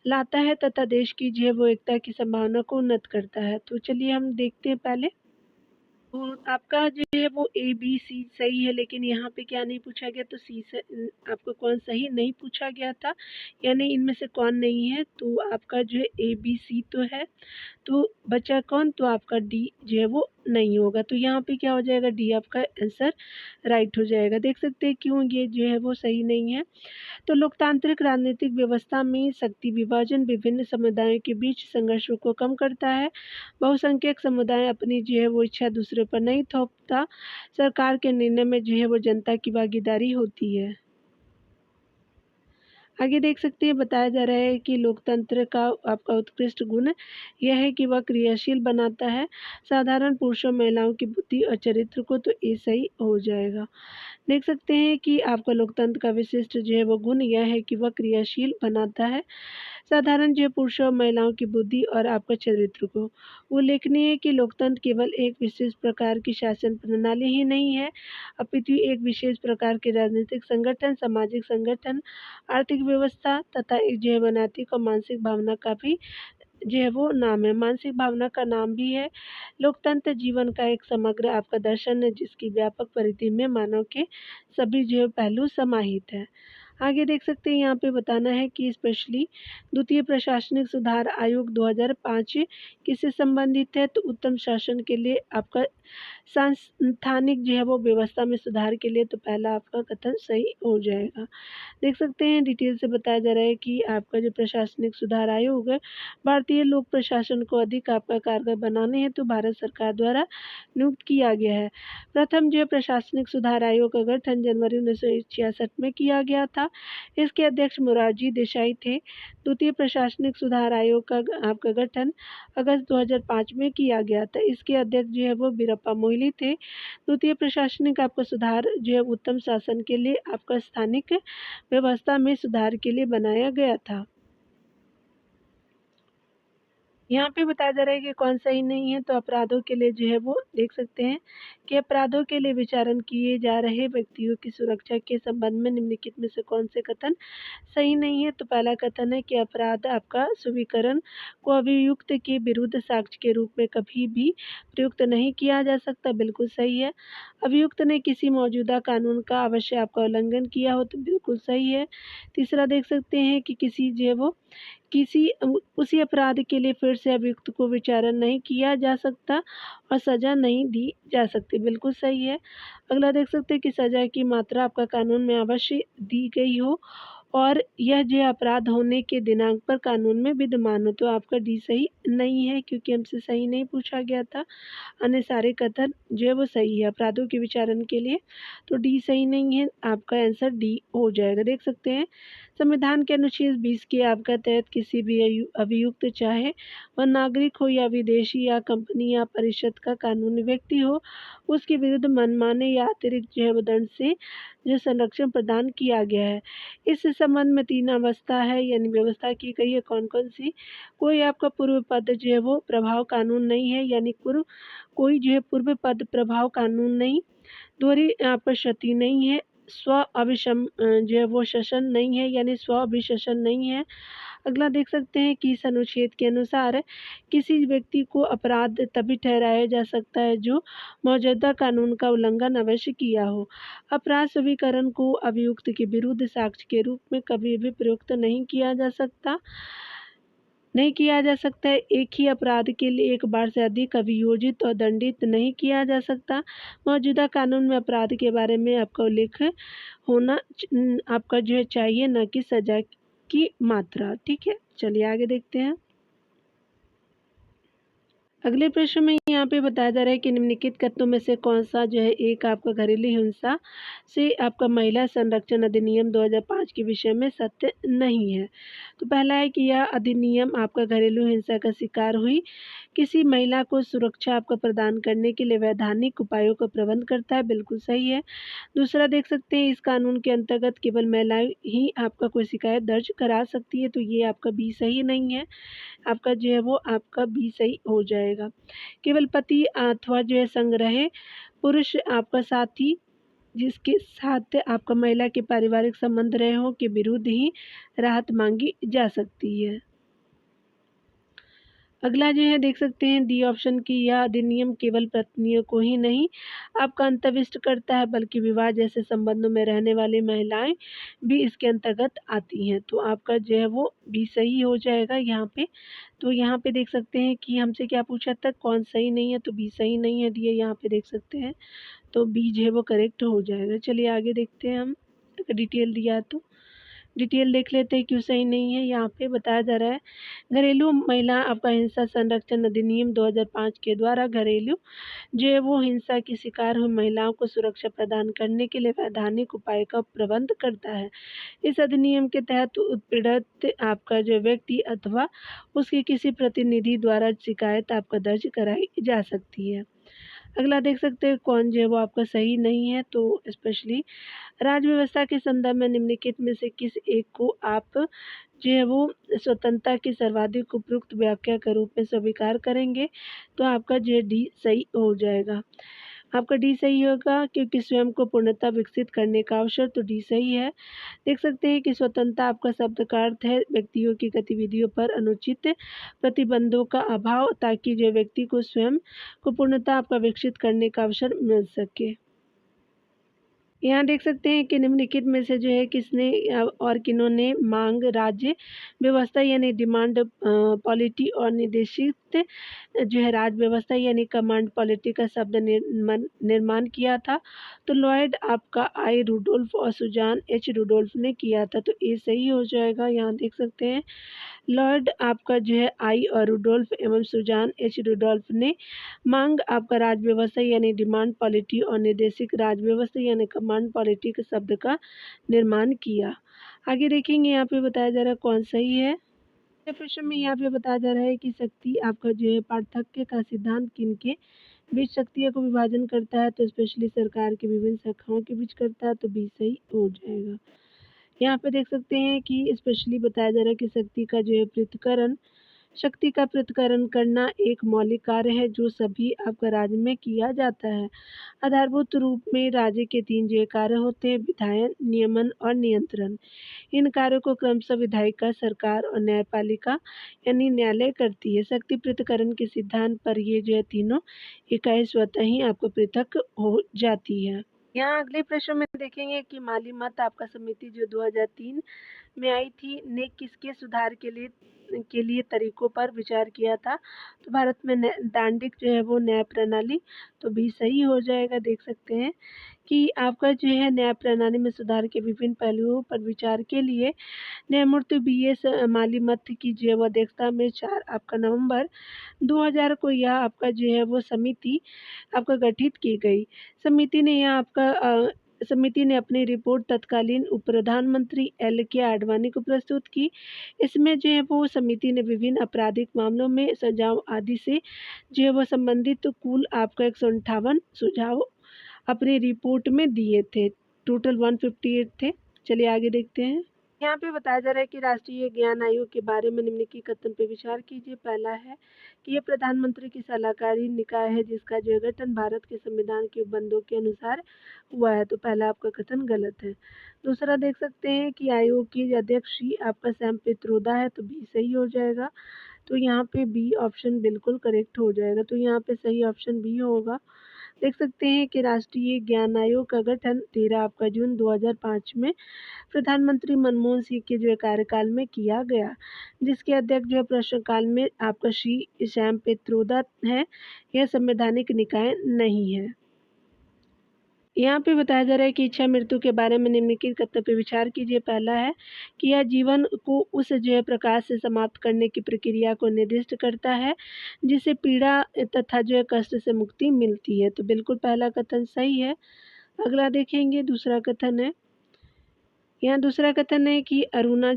लाता है तथा देश की जो है वो एकता की संभावना को उन्नत करता है। तो चलिए हम देखते हैं पहले। तो आपका जो है वो ए, बी, सी सही है लेकिन यहाँ पे क्या नहीं पूछा गया तो सी से आपको कौन सही नहीं पूछा गया था, यानी इनमें से कौन नहीं है, तो आपका जो है ए, बी, सी तो है। तो बचा कौन? तो आपका डी जो है वो नहीं होगा। तो यहाँ पे क्या हो जाएगा? डी आपका आंसर राइट हो जाएगा। देख सकते हैं क्यों ये जो है वो सही नहीं है। तो लोकतांत्रिक राजनीतिक व्यवस्था में शक्ति विभाजन विभिन्न समुदायों के बीच संघर्षों को कम करता है। बहुसंख्यक समुदाय अपनी जो है वो इच्छा दूसरे पर नहीं थोपता। सरकार के निर्णय में जो है वो जनता की भागीदारी होती है। आगे देख सकते हैं बताया जा रहा है कि लोकतंत्र का आपका उत्कृष्ट गुण यह है कि वह क्रियाशील बनाता है साधारण पुरुषों महिलाओं की बुद्धि और चरित्र को, तो ये सही हो जाएगा। देख सकते हैं कि आपका लोकतंत्र का विशिष्ट जो है वो गुण यह है कि वह क्रियाशील बनाता है साधारण जो पुरुषों और महिलाओं की बुद्धि और आपका चरित्र को। उल्लेखनीय है कि लोकतंत्र केवल एक विशेष प्रकार की शासन प्रणाली ही नहीं है, अपितु एक विशेष प्रकार के राजनीतिक संगठन, सामाजिक संगठन, आर्थिक व्यवस्था तथा एक जो है वो नैतिक और मानसिक भावना का भी जो है वो नाम है। मानसिक भावना का नाम भी है। लोकतंत्र जीवन का एक समग्र आपका दर्शन है जिसकी व्यापक परिधि में मानव के सभी जो है पहलू समाहित है। आगे देख सकते हैं यहाँ पे बताना है कि स्पेशली द्वितीय प्रशासनिक सुधार आयोग 2005 किससे संबंधित है? तो उत्तम शासन के लिए आपका सांस्थानिक जो है वो व्यवस्था में सुधार के लिए, तो पहला आपका कथन सही हो जाएगा। देख सकते हैं डिटेल से बताया जा रहा है कि आपका जो प्रशासनिक सुधार आयोग है भारतीय लोक प्रशासन को अधिक आपका कारगर बनाने हेतु भारत सरकार द्वारा नियुक्त किया गया है। प्रथम जो है प्रशासनिक सुधार आयोग का गठन जनवरी 1966 में किया गया था। इसके अध्यक्ष मोरारजी देसाई थे। द्वितीय प्रशासनिक सुधार आयोग का आपका गठन अगस्त 2005 में किया गया था। इसके अध्यक्ष जो है वो वीरप्पा मोइली थे। द्वितीय प्रशासनिक आपका सुधार जो है उत्तम शासन के लिए आपका स्थानिक व्यवस्था में सुधार के लिए बनाया गया था। यहाँ पे बताया जा रहा है कि कौन सही नहीं है, तो अपराधों के लिए जो है वो देख सकते हैं कि अपराधों के लिए विचारण किए जा रहे व्यक्तियों की सुरक्षा के संबंध में निम्नलिखित में से कौन से कथन सही नहीं है। तो पहला कथन है कि अपराध आपका स्वीकरण को अभियुक्त के विरुद्ध साक्ष्य के रूप में कभी भी प्रयुक्त नहीं किया जा सकता, बिल्कुल सही है। अभियुक्त ने किसी मौजूदा कानून का अवश्य आपका उल्लंघन किया हो, तो बिल्कुल सही है। तीसरा देख सकते हैं कि किसी जो है वो किसी उसी अपराध के लिए फिर से अभियुक्त को विचारण नहीं किया जा सकता और सज़ा नहीं दी जा सकती, बिल्कुल सही है। अगला देख सकते हैं कि सज़ा की मात्रा आपका कानून में अवश्य दी गई हो और यह जो है अपराध होने के दिनांक पर कानून में विद्यमान हो, तो आपका डी सही नहीं है क्योंकि हमसे सही नहीं पूछा गया था। अन्य सारे कथन जो है वो सही है अपराधों के विचारण के लिए, तो डी सही नहीं है, आपका आंसर डी हो जाएगा। देख सकते हैं संविधान के अनुच्छेद 20 के आपका तहत किसी भी अभियुक्त चाहे वह नागरिक हो या विदेशी या कंपनी या परिषद का कानूनी व्यक्ति हो, उसके विरुद्ध मनमाने या अतिरिक्त जो है वो दंड से जो संरक्षण प्रदान किया गया है। इस संबंध में 3 अवस्था है यानी व्यवस्था की गई है, कौन-कौन सी? कोई आपका पूर्व पद जो है वो प्रभाव कानून नहीं है यानी कोई जो है पूर्व पद प्रभाव कानून नहीं, दोहरी आपका क्षति नहीं है, जो है वो शासन नहीं है यानी स्व अभिशसन नहीं है। अगला देख सकते हैं कि इस अनुच्छेद के अनुसार किसी व्यक्ति को अपराध तभी ठहराया जा सकता है जो मौजूदा कानून का उल्लंघन अवश्य किया हो। अपराध स्वीकरण को अभियुक्त के विरुद्ध साक्ष्य के रूप में कभी भी प्रयुक्त नहीं किया जा सकता है। एक ही अपराध के लिए एक बार से अधिक अभियोजित और दंडित नहीं किया जा सकता। मौजूदा कानून में अपराध के बारे में आपका उल्लेख आपका जो है चाहिए, ना कि सज़ा की मात्रा, ठीक है? चलिए आगे देखते हैं। अगले प्रश्न में यहाँ पे बताया जा रहा है कि निम्नलिखित कथनों में से कौन-सा जो है एक आपका घरेलू हिंसा से आपका महिला संरक्षण अधिनियम 2005 के विषय में सत्य नहीं है। तो पहला है कि यह अधिनियम आपका घरेलू हिंसा का शिकार हुई किसी महिला को सुरक्षा आपको प्रदान करने के लिए वैधानिक उपायों का प्रबंध करता है, बिल्कुल सही है। दूसरा देख सकते हैं इस कानून के अंतर्गत केवल महिलाएँ ही आपका कोई शिकायत दर्ज करा सकती है, तो ये आपका बी सही नहीं है। आपका जो है वो आपका बी सही हो जाएगा। केवल पति अथवा जो है संग रहे पुरुष आपका साथी जिसके साथ आपका महिला के पारिवारिक संबंध रहे हों के विरुद्ध ही राहत माँगी जा सकती है। अगला जो है देख सकते हैं डी ऑप्शन की यह अधिनियम केवल पत्नियों को ही नहीं आपका अंतर्विष्ट करता है बल्कि विवाह जैसे संबंधों में रहने वाली महिलाएं भी इसके अंतर्गत आती हैं, तो आपका जो है वो बी सही हो जाएगा यहाँ पे। तो यहाँ पे देख सकते हैं कि हमसे क्या पूछा था कौन सही नहीं है, तो बी सही नहीं है दिए यहाँ पे देख सकते हैं, तो बी जो है वो करेक्ट हो जाएगा। चलिए आगे देखते हैं हम, डिटेल दिया है तो डिटेल देख लेते हैं क्यों सही नहीं है। यहाँ पे बताया जा रहा है घरेलू महिला आपका हिंसा संरक्षण अधिनियम 2005 के द्वारा घरेलू जो है वो हिंसा की शिकार हुई महिलाओं को सुरक्षा प्रदान करने के लिए वैधानिक उपाय का प्रबंध करता है। इस अधिनियम के तहत उत्पीड़ित आपका जो व्यक्ति अथवा उसके किसी प्रतिनिधि द्वारा शिकायत आपका दर्ज कराई जा सकती है। अगला देख सकते हैं कौन जो है वो आपका सही नहीं है, तो स्पेशली राज्य व्यवस्था के संदर्भ में निम्नलिखित में से किस एक को आप जो है वो स्वतंत्रता की सर्वाधिक उपयुक्त व्याख्या के रूप में स्वीकार करेंगे, तो आपका जो है डी सही हो जाएगा। आपका डी सही होगा क्योंकि स्वयं को पूर्णतः विकसित करने का अवसर, तो डी सही है। देख सकते हैं कि स्वतंत्रता आपका शब्द का अर्थ है व्यक्तियों की गतिविधियों पर अनुचित प्रतिबंधों का अभाव ताकि जो व्यक्ति को स्वयं को पूर्णतः आपका विकसित करने का अवसर मिल सके। यहाँ देख सकते हैं कि निम्नलिखित में से जो है किसने और किन्होंने मांग राज्य व्यवस्था यानी डिमांड पॉलिटी और निर्देशित जो है राज्य व्यवस्था यानी कमांड पॉलिटी का शब्द निर्माण किया था, तो लॉयड आपका आई रुडोल्फ और सुजान एच रुडोल्फ ने किया था, तो ये सही हो जाएगा। यहाँ देख सकते हैं लॉर्ड आपका जो है आई और रुडोल्फ एवं सुजान एच रुडोल्फ ने मांग आपका राज व्यवस्था यानी डिमांड पॉलिटी और निर्देशिक राज व्यवस्था यानी कमांड पॉलिटी के शब्द का निर्माण किया। आगे देखेंगे यहाँ पे बताया जा रहा है कौन सही है। प्रश्न में यहाँ पे बताया जा रहा है कि शक्ति आपका जो है पार्थक्य का सिद्धांत किनके बीच शक्तियों को विभाजन करता है, तो स्पेशली सरकार की विभिन्न शाखाओं के बीच करता है, तो बी सही हो जाएगा। यहाँ पे देख सकते हैं कि स्पेशली बताया जा रहा है कि शक्ति का जो है पृथक्करण शक्ति का पृथक्करण करना एक मौलिक कार्य है जो सभी आपका राज्य में किया जाता है। आधारभूत रूप में राज्य के 3 जो कार्य होते हैं: विधायन, नियमन और नियंत्रण। इन कार्यों को क्रमशः विधायिका, सरकार और न्यायपालिका यानी न्यायालय करती है। शक्ति पृथक्करण के सिद्धांत पर ये जो है तीनों इकाई स्वतः ही आपको पृथक हो जाती है। यहाँ अगले प्रश्न में देखेंगे कि माली मत आपका समिति जो 2003 में आई थी ने किसके सुधार के लिए तरीकों पर विचार किया था। तो भारत में दांडिक जो है वो न्याय प्रणाली, तो भी सही हो जाएगा। देख सकते हैं कि आपका जो है न्याय प्रणाली में सुधार के विभिन्न पहलुओं पर विचार के लिए न्यायमूर्ति बी.एस. मालीमत की जो है वो अध्यक्षता में 4 आपका नवंबर 2000 को यह आपका जो है वो समिति आपका गठित की गई। समिति ने अपनी रिपोर्ट तत्कालीन उप प्रधानमंत्री एल.के. आडवाणी को प्रस्तुत की। इसमें जो है वो समिति ने विभिन्न आपराधिक मामलों में सजाओं आदि से जो है वो संबंधित कुल आपका 158 सुझाव अपनी रिपोर्ट में दिए थे। टोटल 158 थे। चलिए आगे देखते हैं। यहाँ पे बताया जा रहा है कि राष्ट्रीय ज्ञान आयोग के बारे में निम्नलिखित कथन पे विचार कीजिए। पहला है कि यह प्रधानमंत्री की सलाहकारी निकाय है जिसका जो गठन भारत के संविधान के उपबंधों के अनुसार हुआ है। तो पहला आपका कथन गलत है। दूसरा देख सकते हैं कि आयोग की अध्यक्ष ही आपका सैम पित्रोदा है, तो बी सही हो जाएगा। तो यहाँ पे बी ऑप्शन बिल्कुल करेक्ट हो जाएगा। तो यहाँ पे सही ऑप्शन बी होगा। देख सकते हैं कि राष्ट्रीय ज्ञान आयोग का गठन 13 आपका जून 2005 में प्रधानमंत्री मनमोहन सिंह के जो है कार्यकाल में किया गया, जिसके अध्यक्ष जो है प्रश्नकाल में आपका श्री श्याम पित्रोदा है। यह संवैधानिक निकाय नहीं है। यहाँ पे बताया जा रहा है कि इच्छा मृत्यु के बारे में निम्नलिखित कथन पे विचार कीजिए। पहला है कि यह जीवन को उस जो है प्रकार से समाप्त करने की प्रक्रिया को निर्दिष्ट करता है जिससे पीड़ा तथा जो है कष्ट से मुक्ति मिलती है। तो बिल्कुल पहला कथन सही है। अगला देखेंगे दूसरा कथन है। यहाँ दूसरा कथन है कि अरुणा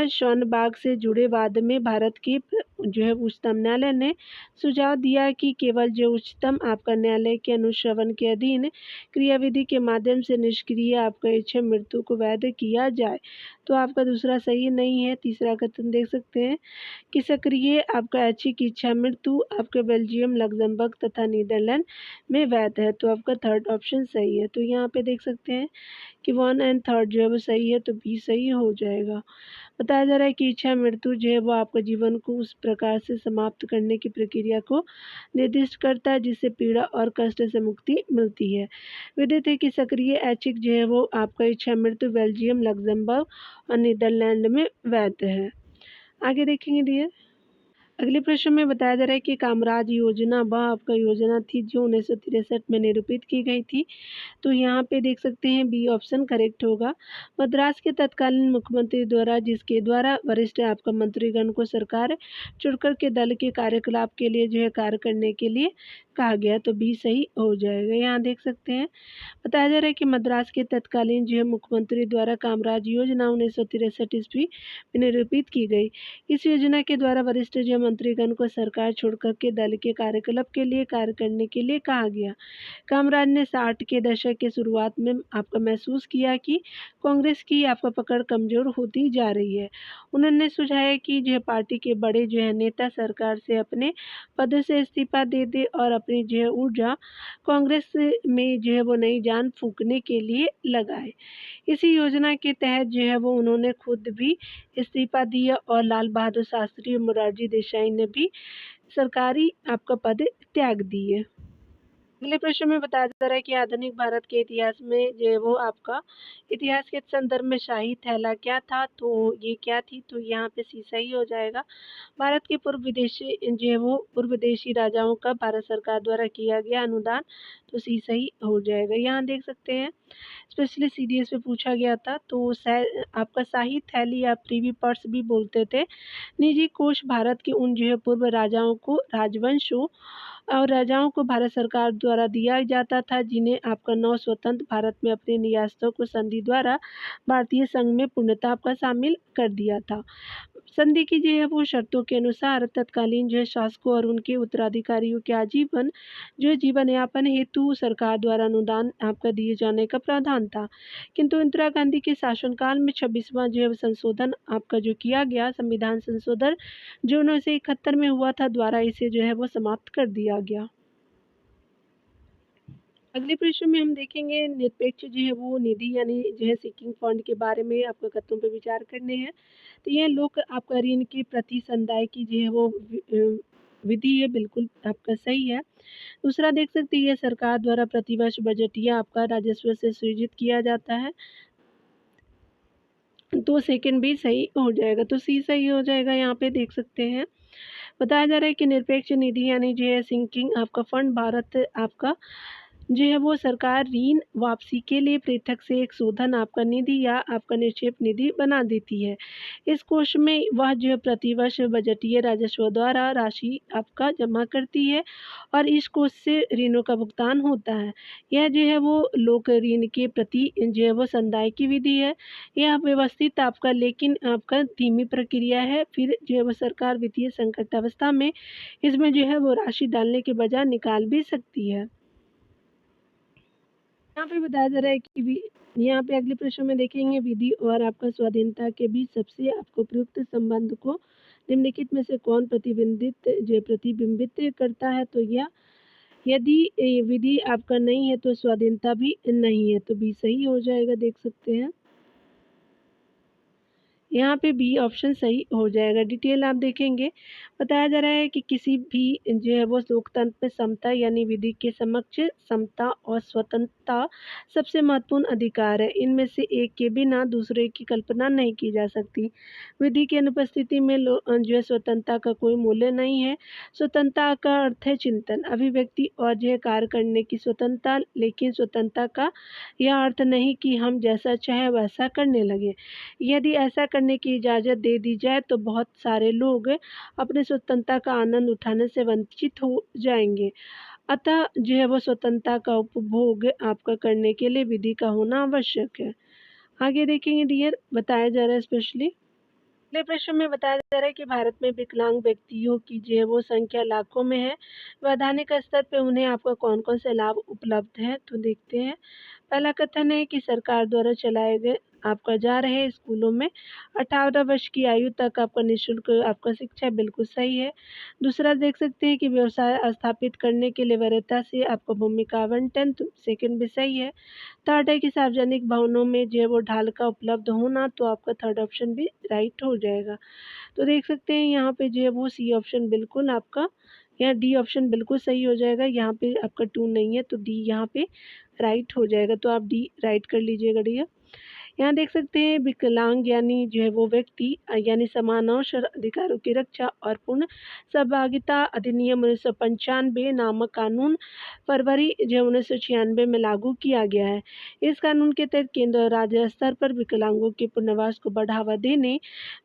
शॉनबाग से जुड़े वाद में भारत की जो है उच्चतम न्यायालय ने सुझाव दिया कि केवल जो उच्चतम आपका न्यायालय के अनुश्रवण के अधीन क्रियाविधि के माध्यम से निष्क्रिय आपका इच्छा मृत्यु को वैध किया जाए। तो आपका दूसरा सही नहीं है। तीसरा कथन देख सकते हैं कि सक्रिय आपका ऐच्छिक इच्छा मृत्यु आपके बेल्जियम, लग्जमबर्ग तथा नीदरलैंड में वैध है। तो आपका थर्ड ऑप्शन सही है। तो यहाँ पे देख सकते हैं कि 1 एंड 3 जो है वो सही है, तो बी सही हो जाएगा। बताया जा रहा है कि इच्छा मृत्यु जो है वो आपका जीवन को उस प्रकार से समाप्त करने की प्रक्रिया को निर्दिष्ट करता है जिससे पीड़ा और कष्ट से मुक्ति मिलती है। विदित है कि सक्रिय ऐच्छिक जो है वो आपका इच्छा मृत्यु बेल्जियम, लग्जमबर्ग और नीदरलैंड में वैध है। आगे देखेंगे डियर। अगले प्रश्न में बताया जा रहा है कि कामराज योजना वह आपका योजना थी जो 1963 में निरूपित की गई थी। तो यहाँ पे देख सकते हैं बी ऑप्शन करेक्ट होगा। मद्रास के तत्कालीन मुख्यमंत्री द्वारा जिसके द्वारा वरिष्ठ आपका मंत्रीगण को सरकार चुनकर के दल के कार्यकलाप के लिए जो है कार्य करने के लिए कहा गया, तो बी सही हो जाएगा। यहाँ देख सकते हैं बताया जा रहा है कि मद्रास के तत्कालीन जो है मुख्यमंत्री द्वारा कामराज योजना 1963 ईस्वी में निरूपित की गई। इस योजना के द्वारा वरिष्ठ जो मंत्रीगण को सरकार छोड़कर के दल के कार्यकलाप के लिए कार्य करने के लिए कहा गया। कामराज ने 60 के दशक के शुरुआत में आपका महसूस किया कि कांग्रेस की आपका पकड़ कमजोर होती जा रही है। उन्होंने सुझाया कि जो है पार्टी के बड़े जो है नेता सरकार से अपने पद से इस्तीफा दे दे और अपनी जो है ऊर्जा कांग्रेस में जो है वो नई जान फूंकने के लिए लगाए। इसी योजना के तहत जो है वो उन्होंने खुद भी इस्तीफा दिया और लाल बहादुर शास्त्री और मोरारजी देसाई ने भी सरकारी आपका पद त्याग दिए। अगले प्रश्न में बताया जा रहा है कि आधुनिक भारत के इतिहास में जो है वो आपका इतिहास के संदर्भ में शाही थैला क्या था, तो ये क्या थी, तो यहाँ पे सी सही हो जाएगा। भारत के पूर्व विदेशी जो है वो पूर्व विदेशी राजाओं का भारत सरकार द्वारा किया गया अनुदान, तो सी सही हो जाएगा। यहाँ देख सकते हैं स्पेशली सीडीएस में पूछा गया था। तो आपका शाही थैली या प्रीवी पर्स भी बोलते थे। निजी कोष भारत के उन जो है पूर्व राजाओं को राजवंशों और राजाओं को भारत सरकार द्वारा दिया जाता था, जिन्हें आपका नव स्वतंत्र भारत में अपने रियासतों को संधि द्वारा भारतीय संघ में पूर्णतः आपका शामिल कर दिया था। संधि की जो है वो शर्तों के अनुसार तत्कालीन जो है शासकों और उनके उत्तराधिकारियों के आजीवन जो है जीवन यापन हेतु सरकार द्वारा अनुदान आपका दिए जाने का प्रावधान था। किंतु इंदिरा गांधी के शासनकाल में 26वां जो है संशोधन आपका जो किया गया संविधान संशोधन जो 1971 में हुआ था द्वारा इसे जो है वो समाप्त कर दिया गया। अगले प्रश्न में हम देखेंगे निरपेक्ष जो है वो निधि यानी जो है सीकिंग फंड के बारे में आपको कथनों पर विचार करने हैं। तो यह लोक आपका ऋण के प्रति समुदाय की जो है वो विधि है, बिल्कुल आपका सही है। दूसरा देख सकते हैं यह सरकार द्वारा प्रतिवर्ष बजटीय आपका राजस्व से सृजित किया जाता है। तो सेकंड भी सही हो जाएगा, तो सी सही हो जाएगा। यहाँ पे देख सकते हैं बताया जा रहा है कि निरपेक्ष निधि यानी जो है सिंकिंग आपका फंड भारत आपका जो है वो सरकार ऋण वापसी के लिए पृथक से एक शोधन आपका निधि या आपका निक्षेप निधि बना देती है। इस कोष में वह जो है प्रतिवर्ष बजटीय राजस्व द्वारा राशि आपका जमा करती है और इस कोष से ऋणों का भुगतान होता है। यह जो है वो लोक ऋण के प्रति जो है वो समुदाय की विधि है। यह व्यवस्थित आपका लेकिन आपका धीमी प्रक्रिया है। फिर जो है वो सरकार वित्तीय संकट अवस्था में इसमें जो है वो राशि डालने के बजाय निकाल भी सकती है। यहाँ पे बताया जा रहा है कि यहाँ पे अगले प्रश्न में देखेंगे विधि और आपका स्वाधीनता के बीच सबसे आपको उपयुक्त संबंध को निम्नलिखित में से कौन प्रतिबिंबित करता है। तो यह यदि विधि आपका नहीं है तो स्वाधीनता भी नहीं है, तो भी सही हो जाएगा। देख सकते हैं यहाँ पे बी ऑप्शन सही हो जाएगा। डिटेल आप देखेंगे बताया जा रहा है कि किसी भी जो है वो लोकतंत्र में समता यानी विधि के समक्ष समता और स्वतंत्रता सबसे महत्वपूर्ण अधिकार है। इनमें से एक के बिना दूसरे की कल्पना नहीं की जा सकती। विधि की अनुपस्थिति में जो है स्वतंत्रता का कोई मूल्य नहीं है। स्वतंत्रता का अर्थ है चिंतन अभिव्यक्ति और जो है कार्य करने की स्वतंत्रता, लेकिन स्वतंत्रता का यह अर्थ नहीं कि हम जैसा चाहे वैसा करने लगे। यदि ऐसा करने की इजाज़त दे दी जाए तो बहुत सारे लोग अपने स्वतंत्रता का आनंद उठाने से वंचित हो जाएंगे। अतः जो है वो स्वतंत्रता का उपभोग आपका करने के लिए विधि का होना आवश्यक है। आगे देखेंगे डियर बताया जा रहा है स्पेशली अगले प्रश्न में बताया जा रहा है कि भारत में विकलांग व्यक्तियों की जो है वो संख्या लाखों में है। वैधानिक स्तर पे उन्हें आपका कौन कौन से लाभ उपलब्ध है, तो देखते हैं। पहला कथन है कि सरकार द्वारा चलाए गए आपका जा रहे स्कूलों में 18 वर्ष की आयु तक आपका निःशुल्क आपका शिक्षा, बिल्कुल सही है। दूसरा देख सकते हैं कि व्यवसाय स्थापित करने के लिए वरीयता से आपका भूमि का आवंटन, तो सेकंड भी सही है। थर्ड है कि सार्वजनिक भवनों में जो है वो ढाल का उपलब्ध होना, तो आपका थर्ड ऑप्शन भी राइट हो जाएगा। तो देख सकते हैं यहाँ पे जो है वो सी ऑप्शन बिल्कुल आपका, यहाँ डी ऑप्शन बिल्कुल सही हो जाएगा। यहाँ पे आपका 2 नहीं है तो डी यहाँ पे राइट हो जाएगा, तो आप डी राइट कर लीजिएगा डियर। यहाँ देख सकते हैं विकलांग यानी जो है वो व्यक्ति यानी समान अवसर अधिकारों की रक्षा और पूर्ण सहभागिता अधिनियम 1995 नामक कानून फरवरी जो 1996 में लागू किया गया है। इस कानून के तहत केंद्र और राज्य स्तर पर विकलांगों के पुनर्वास को बढ़ावा देने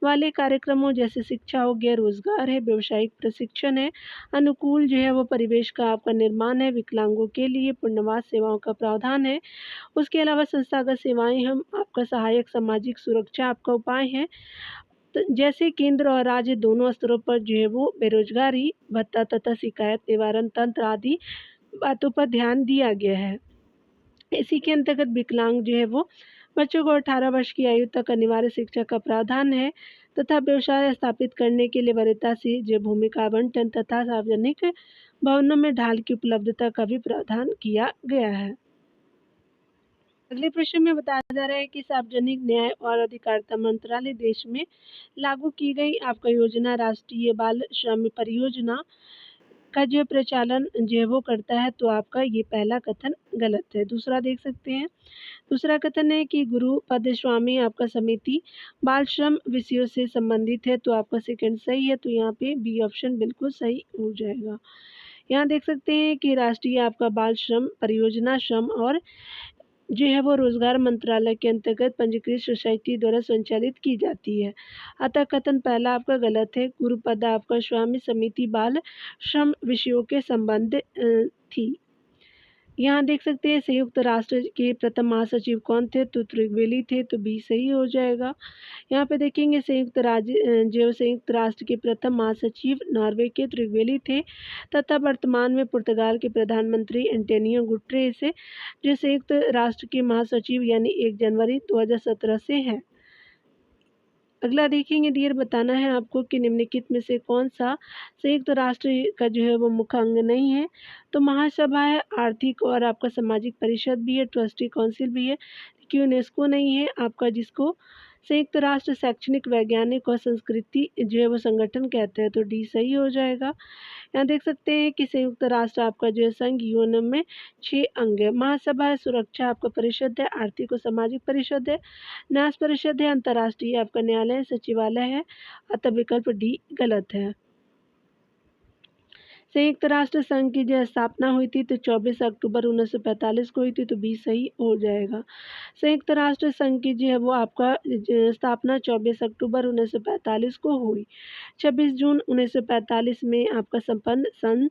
वाले कार्यक्रमों जैसे शिक्षा हो गया, रोजगार है, व्यवसायिक प्रशिक्षण है, अनुकूल जो है वो परिवेश का आपका निर्माण है, विकलांगों के लिए पुनर्वास सेवाओं का प्रावधान है। उसके अलावा संस्थागत सेवाएं हम आपका सहायक सामाजिक सुरक्षा आपका उपाय है। तो जैसे केंद्र और राज्य दोनों स्तरों पर जो है वो बेरोजगारी भत्ता तथा शिकायत निवारण तंत्र आदि बातों पर ध्यान दिया गया है। इसी के अंतर्गत विकलांग जो है वो बच्चों को 18 वर्ष की आयु तक अनिवार्य शिक्षा का प्रावधान है तथा व्यवसाय स्थापित करने के लिए वरीयता से जो भूमि का आवंटन तथा सार्वजनिक भवनों में ढाल की उपलब्धता का भी प्रावधान किया गया है। अगले प्रश्न में बताया जा रहा है कि सार्वजनिक न्याय और अधिकारिता मंत्रालय देश में लागू की गई आपका योजना राष्ट्रीय बाल श्रम परियोजना का जो प्रचालन जो है वो करता है, तो आपका ये पहला कथन गलत है। दूसरा देख सकते हैं, दूसरा कथन है कि गुरु पद स्वामी आपका समिति बाल श्रम विषयों से संबंधित है, तो आपका सेकंड सही है। तो यहाँ पे बी ऑप्शन बिल्कुल सही हो जाएगा। यहाँ देख सकते हैं कि राष्ट्रीय आपका बाल श्रम परियोजना श्रम और जो है वो रोजगार मंत्रालय के अंतर्गत पंजीकृत सोसाइटी द्वारा संचालित की जाती है। अतः कथन पहला आपका गलत है। गुरुपदा आपका स्वामी समिति बाल श्रम विषयों के संबंध थी। यहाँ देख सकते हैं संयुक्त राष्ट्र के प्रथम महासचिव कौन थे, तो त्रिवेली थे, तो बी सही हो जाएगा। यहाँ पे देखेंगे संयुक्त राष्ट्र के प्रथम महासचिव नॉर्वे के त्रिवेली थे तथा वर्तमान में पुर्तगाल के प्रधानमंत्री एंटोनियो गुटरेस जो संयुक्त राष्ट्र के महासचिव यानी 1 जनवरी 2017 से हैं। अगला देखेंगे डियर, बताना है आपको कि निम्नलिखित में से कौन सा संयुक्त राष्ट्र का जो है वो मुख्य अंग नहीं है। तो महासभा है, आर्थिक और आपका सामाजिक परिषद भी है, ट्रस्टी काउंसिल भी है, लेकिन यूनेस्को नहीं है आपका, जिसको संयुक्त राष्ट्र शैक्षणिक वैज्ञानिक और संस्कृति जो है वो संगठन कहते हैं। तो डी सही हो जाएगा। यहाँ देख सकते हैं कि संयुक्त राष्ट्र आपका जो है संघ यूएन में 6 अंग है। महासभा है, सुरक्षा आपका परिषद है, आर्थिक और सामाजिक परिषद है, न्यास परिषद है, अंतर्राष्ट्रीय आपका न्यायालय है, सचिवालय है। अतः विकल्प डी गलत है। संयुक्त राष्ट्र संघ की जो स्थापना हुई थी तो 24 अक्टूबर 1945 को हुई थी, तो बी सही हो जाएगा। संयुक्त राष्ट्र संघ की जो है वो आपका स्थापना 24 अक्टूबर 1945 को हुई। 26 जून 1945 में आपका संपन्न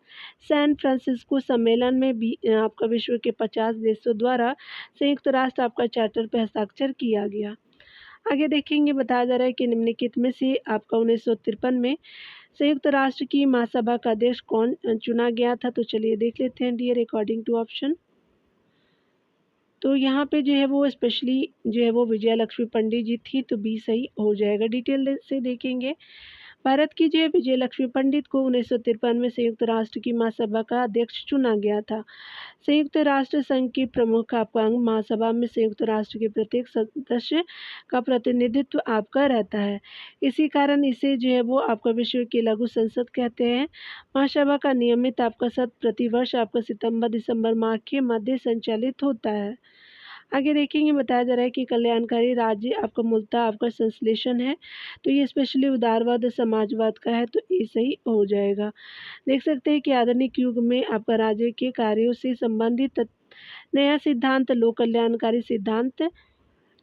सैन फ्रांसिस्को सम्मेलन में भी आपका विश्व के 50 देशों द्वारा संयुक्त राष्ट्र आपका चार्टर पर हस्ताक्षर किया गया। आगे देखेंगे, बताया जा रहा है कि निम्नलिखित में से आपका 1953 में संयुक्त राष्ट्र की महासभा का अध्यक्ष कौन चुना गया था। तो चलिए देख लेते हैं डियर, अकॉर्डिंग टू ऑप्शन। तो यहाँ पे जो है वो स्पेशली जो है वो विजया लक्ष्मी पंडित जी थी, तो बी सही हो जाएगा। डिटेल से देखेंगे, भारत की जो है विजय लक्ष्मी पंडित को 1953 में संयुक्त राष्ट्र की महासभा का अध्यक्ष चुना गया था। संयुक्त राष्ट्र संघ की प्रमुख आपका अंग महासभा में संयुक्त राष्ट्र के प्रत्येक सदस्य का प्रतिनिधित्व आपका रहता है। इसी कारण इसे जो है वो आपका विश्व की लघु संसद कहते हैं। महासभा का नियमित आपका सत्र प्रतिवर्ष आपका सितंबर दिसंबर माह के मध्य संचालित होता है। आगे देखेंगे, बताया जा रहा है कि कल्याणकारी राज्य आपका मूलतः आपका संश्लेषण है, तो ये स्पेशली उदारवाद और समाजवाद का है, तो ये सही हो जाएगा। देख सकते हैं कि आधुनिक युग में आपका राज्य के कार्यों से संबंधित नया सिद्धांत लोक कल्याणकारी सिद्धांत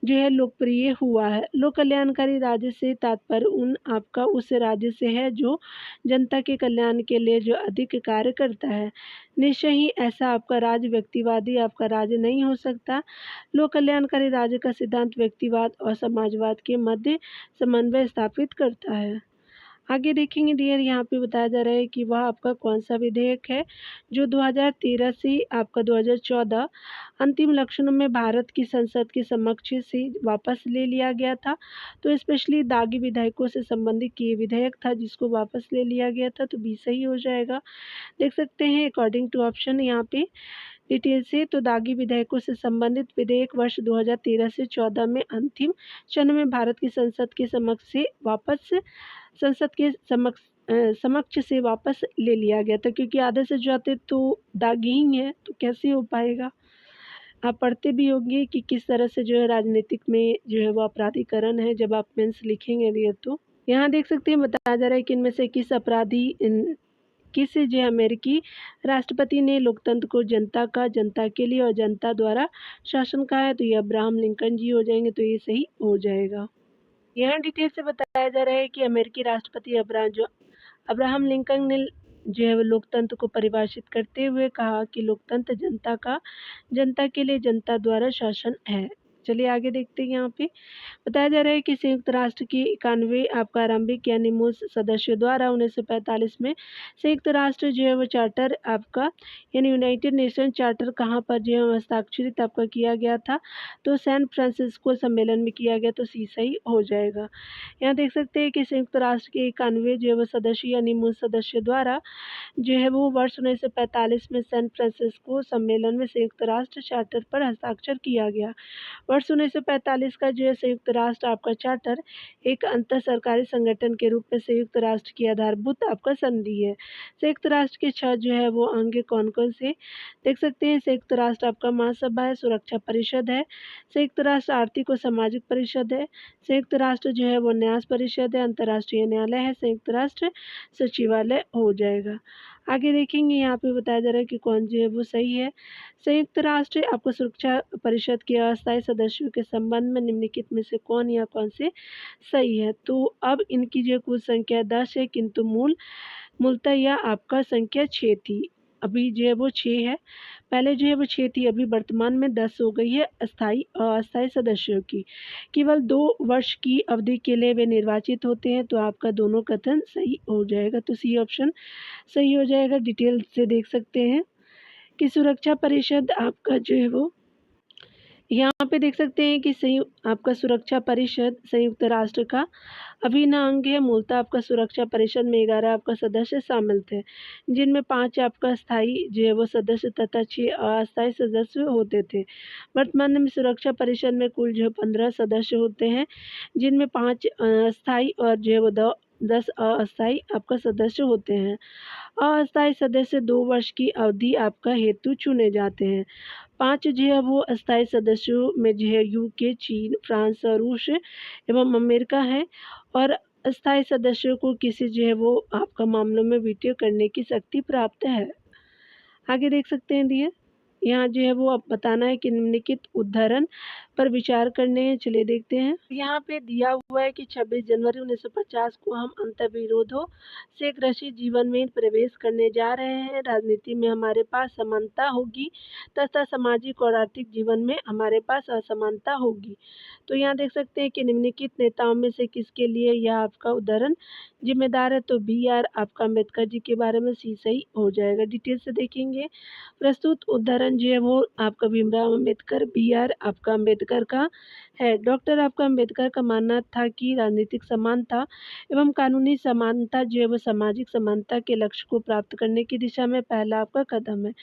जो है लोकप्रिय हुआ है। लोक कल्याणकारी राज्य से तात्पर्य उस राज्य से है जो जनता के कल्याण के लिए जो अधिक कार्य करता है। निश्चय ही ऐसा आपका राज्य व्यक्तिवादी आपका राज्य नहीं हो सकता। लोक कल्याणकारी राज्य का सिद्धांत व्यक्तिवाद और समाजवाद के मध्य समन्वय स्थापित करता है। आगे देखेंगे डियर, यहाँ पे बताया जा रहा है कि वह आपका कौन सा विधेयक है जो 2013 से आपका 2014 अंतिम लक्षणों में भारत की संसद के समक्ष से वापस ले लिया गया था। तो स्पेशली दागी विधायकों से संबंधित ये विधेयक था जिसको वापस ले लिया गया था, तो बी सही हो जाएगा। देख सकते हैं अकॉर्डिंग टू ऑप्शन यहाँ पे डिटेल से, तो दागी विधेयकों से संबंधित विधेयक वर्ष 2013 से 14 में अंतिम क्षण में भारत की संसद के समक्ष से वापस ले लिया गया था, क्योंकि आधे से ज्यादा तो दागी ही है, तो कैसे हो पाएगा। आप पढ़ते भी होंगे कि किस तरह से जो है राजनीतिक में जो है वो अपराधीकरण है जब आप मेंस लिखेंगे डियर। तो यहाँ देख सकते हैं, बताया जा रहा है कि इनमें से किस जो है अमेरिकी राष्ट्रपति ने लोकतंत्र को जनता के लिए और जनता द्वारा शासन कहा है। तो ये अब्राहम लिंकन जी हो जाएंगे, तो ये सही हो जाएगा। यहाँ डिटेल से बताया जा रहा है कि अमेरिकी राष्ट्रपति अब्राहम लिंकन ने जो है वो लोकतंत्र को परिभाषित करते हुए कहा कि लोकतंत्र जनता के लिए जनता द्वारा शासन है। चलिए आगे देखते हैं। यहाँ पे बताया जा रहा है कि संयुक्त राष्ट्र की 91 आपका आरंभिक यानी मूल सदस्यों द्वारा 1945 में संयुक्त राष्ट्र जो है वो चार्टर आपका यानी यूनाइटेड नेशन चार्टर कहाँ पर जो है हस्ताक्षरित आपका किया गया था, तो सैन फ्रांसिस्को सम्मेलन में किया गया, तो सी सही हो जाएगा। यहाँ देख सकते हैं कि संयुक्त राष्ट्र के 91 जो है वो सदस्य यानी मूल सदस्य द्वारा जो है वो वर्ष 1945 में सैन फ्रांसिस्को सम्मेलन में संयुक्त राष्ट्र चार्टर पर हस्ताक्षर किया गया। वर्ष 1945 का जो है संयुक्त राष्ट्र आपका चार्टर एक अंतर सरकारी संगठन के रूप में संयुक्त राष्ट्र की आधारभूत आपका संधि है। संयुक्त राष्ट्र के 6 जो है वो अंग कौन कौन से देख सकते हैं। संयुक्त राष्ट्र आपका महासभा है, सुरक्षा परिषद है, संयुक्त राष्ट्र आर्थिक और सामाजिक परिषद है, संयुक्त राष्ट्र जो है वो न्यास परिषद है, अंतर्राष्ट्रीय न्यायालय है, संयुक्त राष्ट्र सचिवालय हो जाएगा। आगे देखेंगे यहाँ पे बताया जा रहा है कि कौन जो है वो सही है। संयुक्त राष्ट्र आपको सुरक्षा परिषद के अस्थायी सदस्यों के संबंध में निम्नलिखित में से कौन या कौन से सही है। तो अब इनकी जो कुल संख्या 10 है, किंतु मूलतः यह आपका संख्या 6 थी। अभी जो है वो 6 है, पहले जो है वो 6 थी, अभी वर्तमान में 10 हो गई है अस्थायी अस्थायी सदस्यों की। केवल 2 वर्ष की अवधि के लिए वे निर्वाचित होते हैं, तो आपका दोनों कथन सही हो जाएगा। तो सी ऑप्शन सही हो जाएगा। डिटेल से देख सकते हैं कि सुरक्षा परिषद आपका जो है वो यहाँ पे देख सकते हैं कि आपका सुरक्षा परिषद संयुक्त राष्ट्र का अभिन्न अंग है। मूलतः आपका सुरक्षा परिषद में 11 आपका सदस्य शामिल थे, जिनमें 5 आपका स्थायी जो है वो सदस्य तथा 6 अस्थायी सदस्य होते थे। वर्तमान में सुरक्षा परिषद में कुल जो 15 सदस्य होते हैं, जिनमें 5 स्थायी और जो है वो 10 अस्थायी आपका सदस्य होते हैं। अस्थायी सदस्य 2 वर्ष की अवधि आपका हेतु चुने जाते हैं। 5 जो है वो अस्थायी सदस्यों में जो है यूके, चीन, फ्रांस और रूस एवं अमेरिका है, और अस्थायी सदस्यों को किसी जो है वो आपका मामलों में वीटो करने की शक्ति प्राप्त है। आगे देख सकते हैं डियर, यहाँ जो है वो अब बताना है कि निम्नलिखित उदाहरण पर विचार करने हैं। चलिए देखते हैं। यहाँ पे दिया हुआ है कि 26 जनवरी 1950 को हम अंतर्विरोधों से ग्रसित जीवन में प्रवेश करने जा रहे हैं। राजनीति में हमारे पास समानता होगी तथा सामाजिक और आर्थिक जीवन में हमारे पास असमानता होगी। तो यहाँ देख सकते हैं कि निम्नलिखित नेताओं में से किसके लिए यह आपका उदाहरण जिम्मेदार है। तो बी आर आपका अम्बेडकर जी के बारे में सी सही हो जाएगा। डिटेल से देखेंगे। प्रस्तुत उदाहरण जो है वो आपका भीमराव अम्बेडकर, बी आर आपका अम्बेडकर का है। डॉक्टर आपका अम्बेडकर का मानना था कि राजनीतिक समानता एवं कानूनी समानता जो है वो सामाजिक समानता के लक्ष्य को प्राप्त करने की दिशा में पहला आपका कदम है।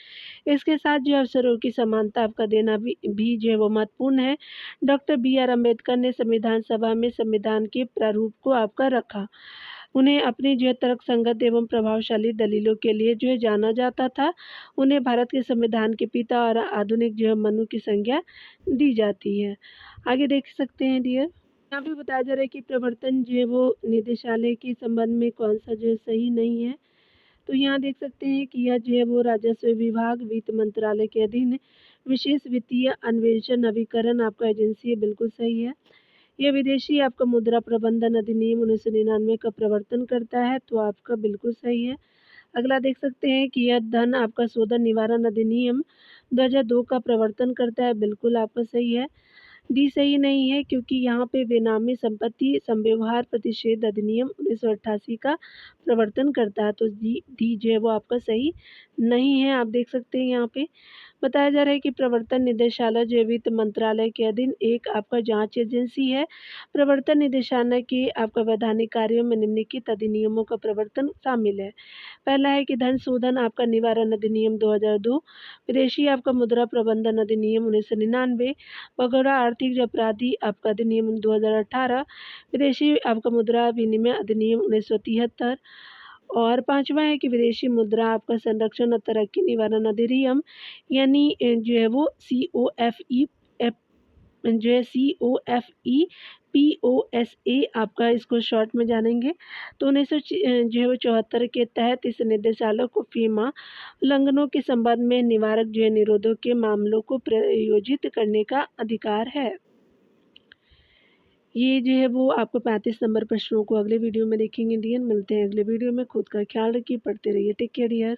इसके साथ जो अवसरों की समानता आपका देना भी जो है वो महत्वपूर्ण है। डॉक्टर बी आर अम्बेडकर ने संविधान सभा में संविधान के प्रारूप को आपका रखा। उन्हें अपनी जो है तर्कसंगत एवं प्रभावशाली दलीलों के लिए जो है जाना जाता था। उन्हें भारत के संविधान के पिता और आधुनिक जो है मनु की संज्ञा दी जाती है। आगे देख सकते हैं डियर, यहाँ भी बताया जा रहा है कि प्रवर्तन जो है वो निदेशालय के संबंध में कौन सा जो है सही नहीं है। तो यहाँ देख सकते हैं कि यह जो है वो राजस्व विभाग वित्त मंत्रालय के अधीन विशेष वित्तीय अन्वेषण नवीकरण आपका एजेंसी है, बिल्कुल सही है। यह विदेशी आपका मुद्रा प्रबंधन अधिनियम 1999 का प्रवर्तन करता है, तो आपका बिल्कुल सही है। अगला देख सकते हैं कि यह धन आपका शोधन निवारण अधिनियम 2002 का प्रवर्तन करता है, बिल्कुल आपका सही है। डी सही नहीं है, क्योंकि यहाँ पे बेनामी संपत्ति संव्यवहार प्रतिषेध अधिनियम 1988 का प्रवर्तन करता है, तो डी जो है वो आपका सही नहीं है। आप देख सकते हैं यहाँ पे बताया जा रहा है कि प्रवर्तन निदेशालय जो वित्त मंत्रालय के अधीन एक आपका जांच एजेंसी है। प्रवर्तन निदेशालय के आपका वैधानिक कार्यों में निम्नलिखित अधिनियमों का प्रवर्तन शामिल है। पहला है कि धन शोधन आपका निवारण अधिनियम 2002, विदेशी आपका मुद्रा प्रबंधन अधिनियम 1999, भगोड़ा आर्थिक अपराधी आपका अधिनियम 2018, विदेशी आपका मुद्रा विनिमय अधिनियम 1973, और पांचवा है कि विदेशी मुद्रा आपका संरक्षण और तरक्की निवारण अधिनियम, यानी जो है वो COFE जो है COFEPOSA आपका, इसको शॉर्ट में जानेंगे। तो 1974 जो है वो 74 के तहत इस निदेशालय को फीमा उल्लंघनों के संबंध में निवारक जो है निरोधों के मामलों को प्रायोजित करने का अधिकार है। ये जो है वो आपको 35 नंबर प्रश्नों को अगले वीडियो में देखेंगे डियर। मिलते हैं अगले वीडियो में। खुद का ख्याल रखिए, पढ़ते रहिए। Take care dear.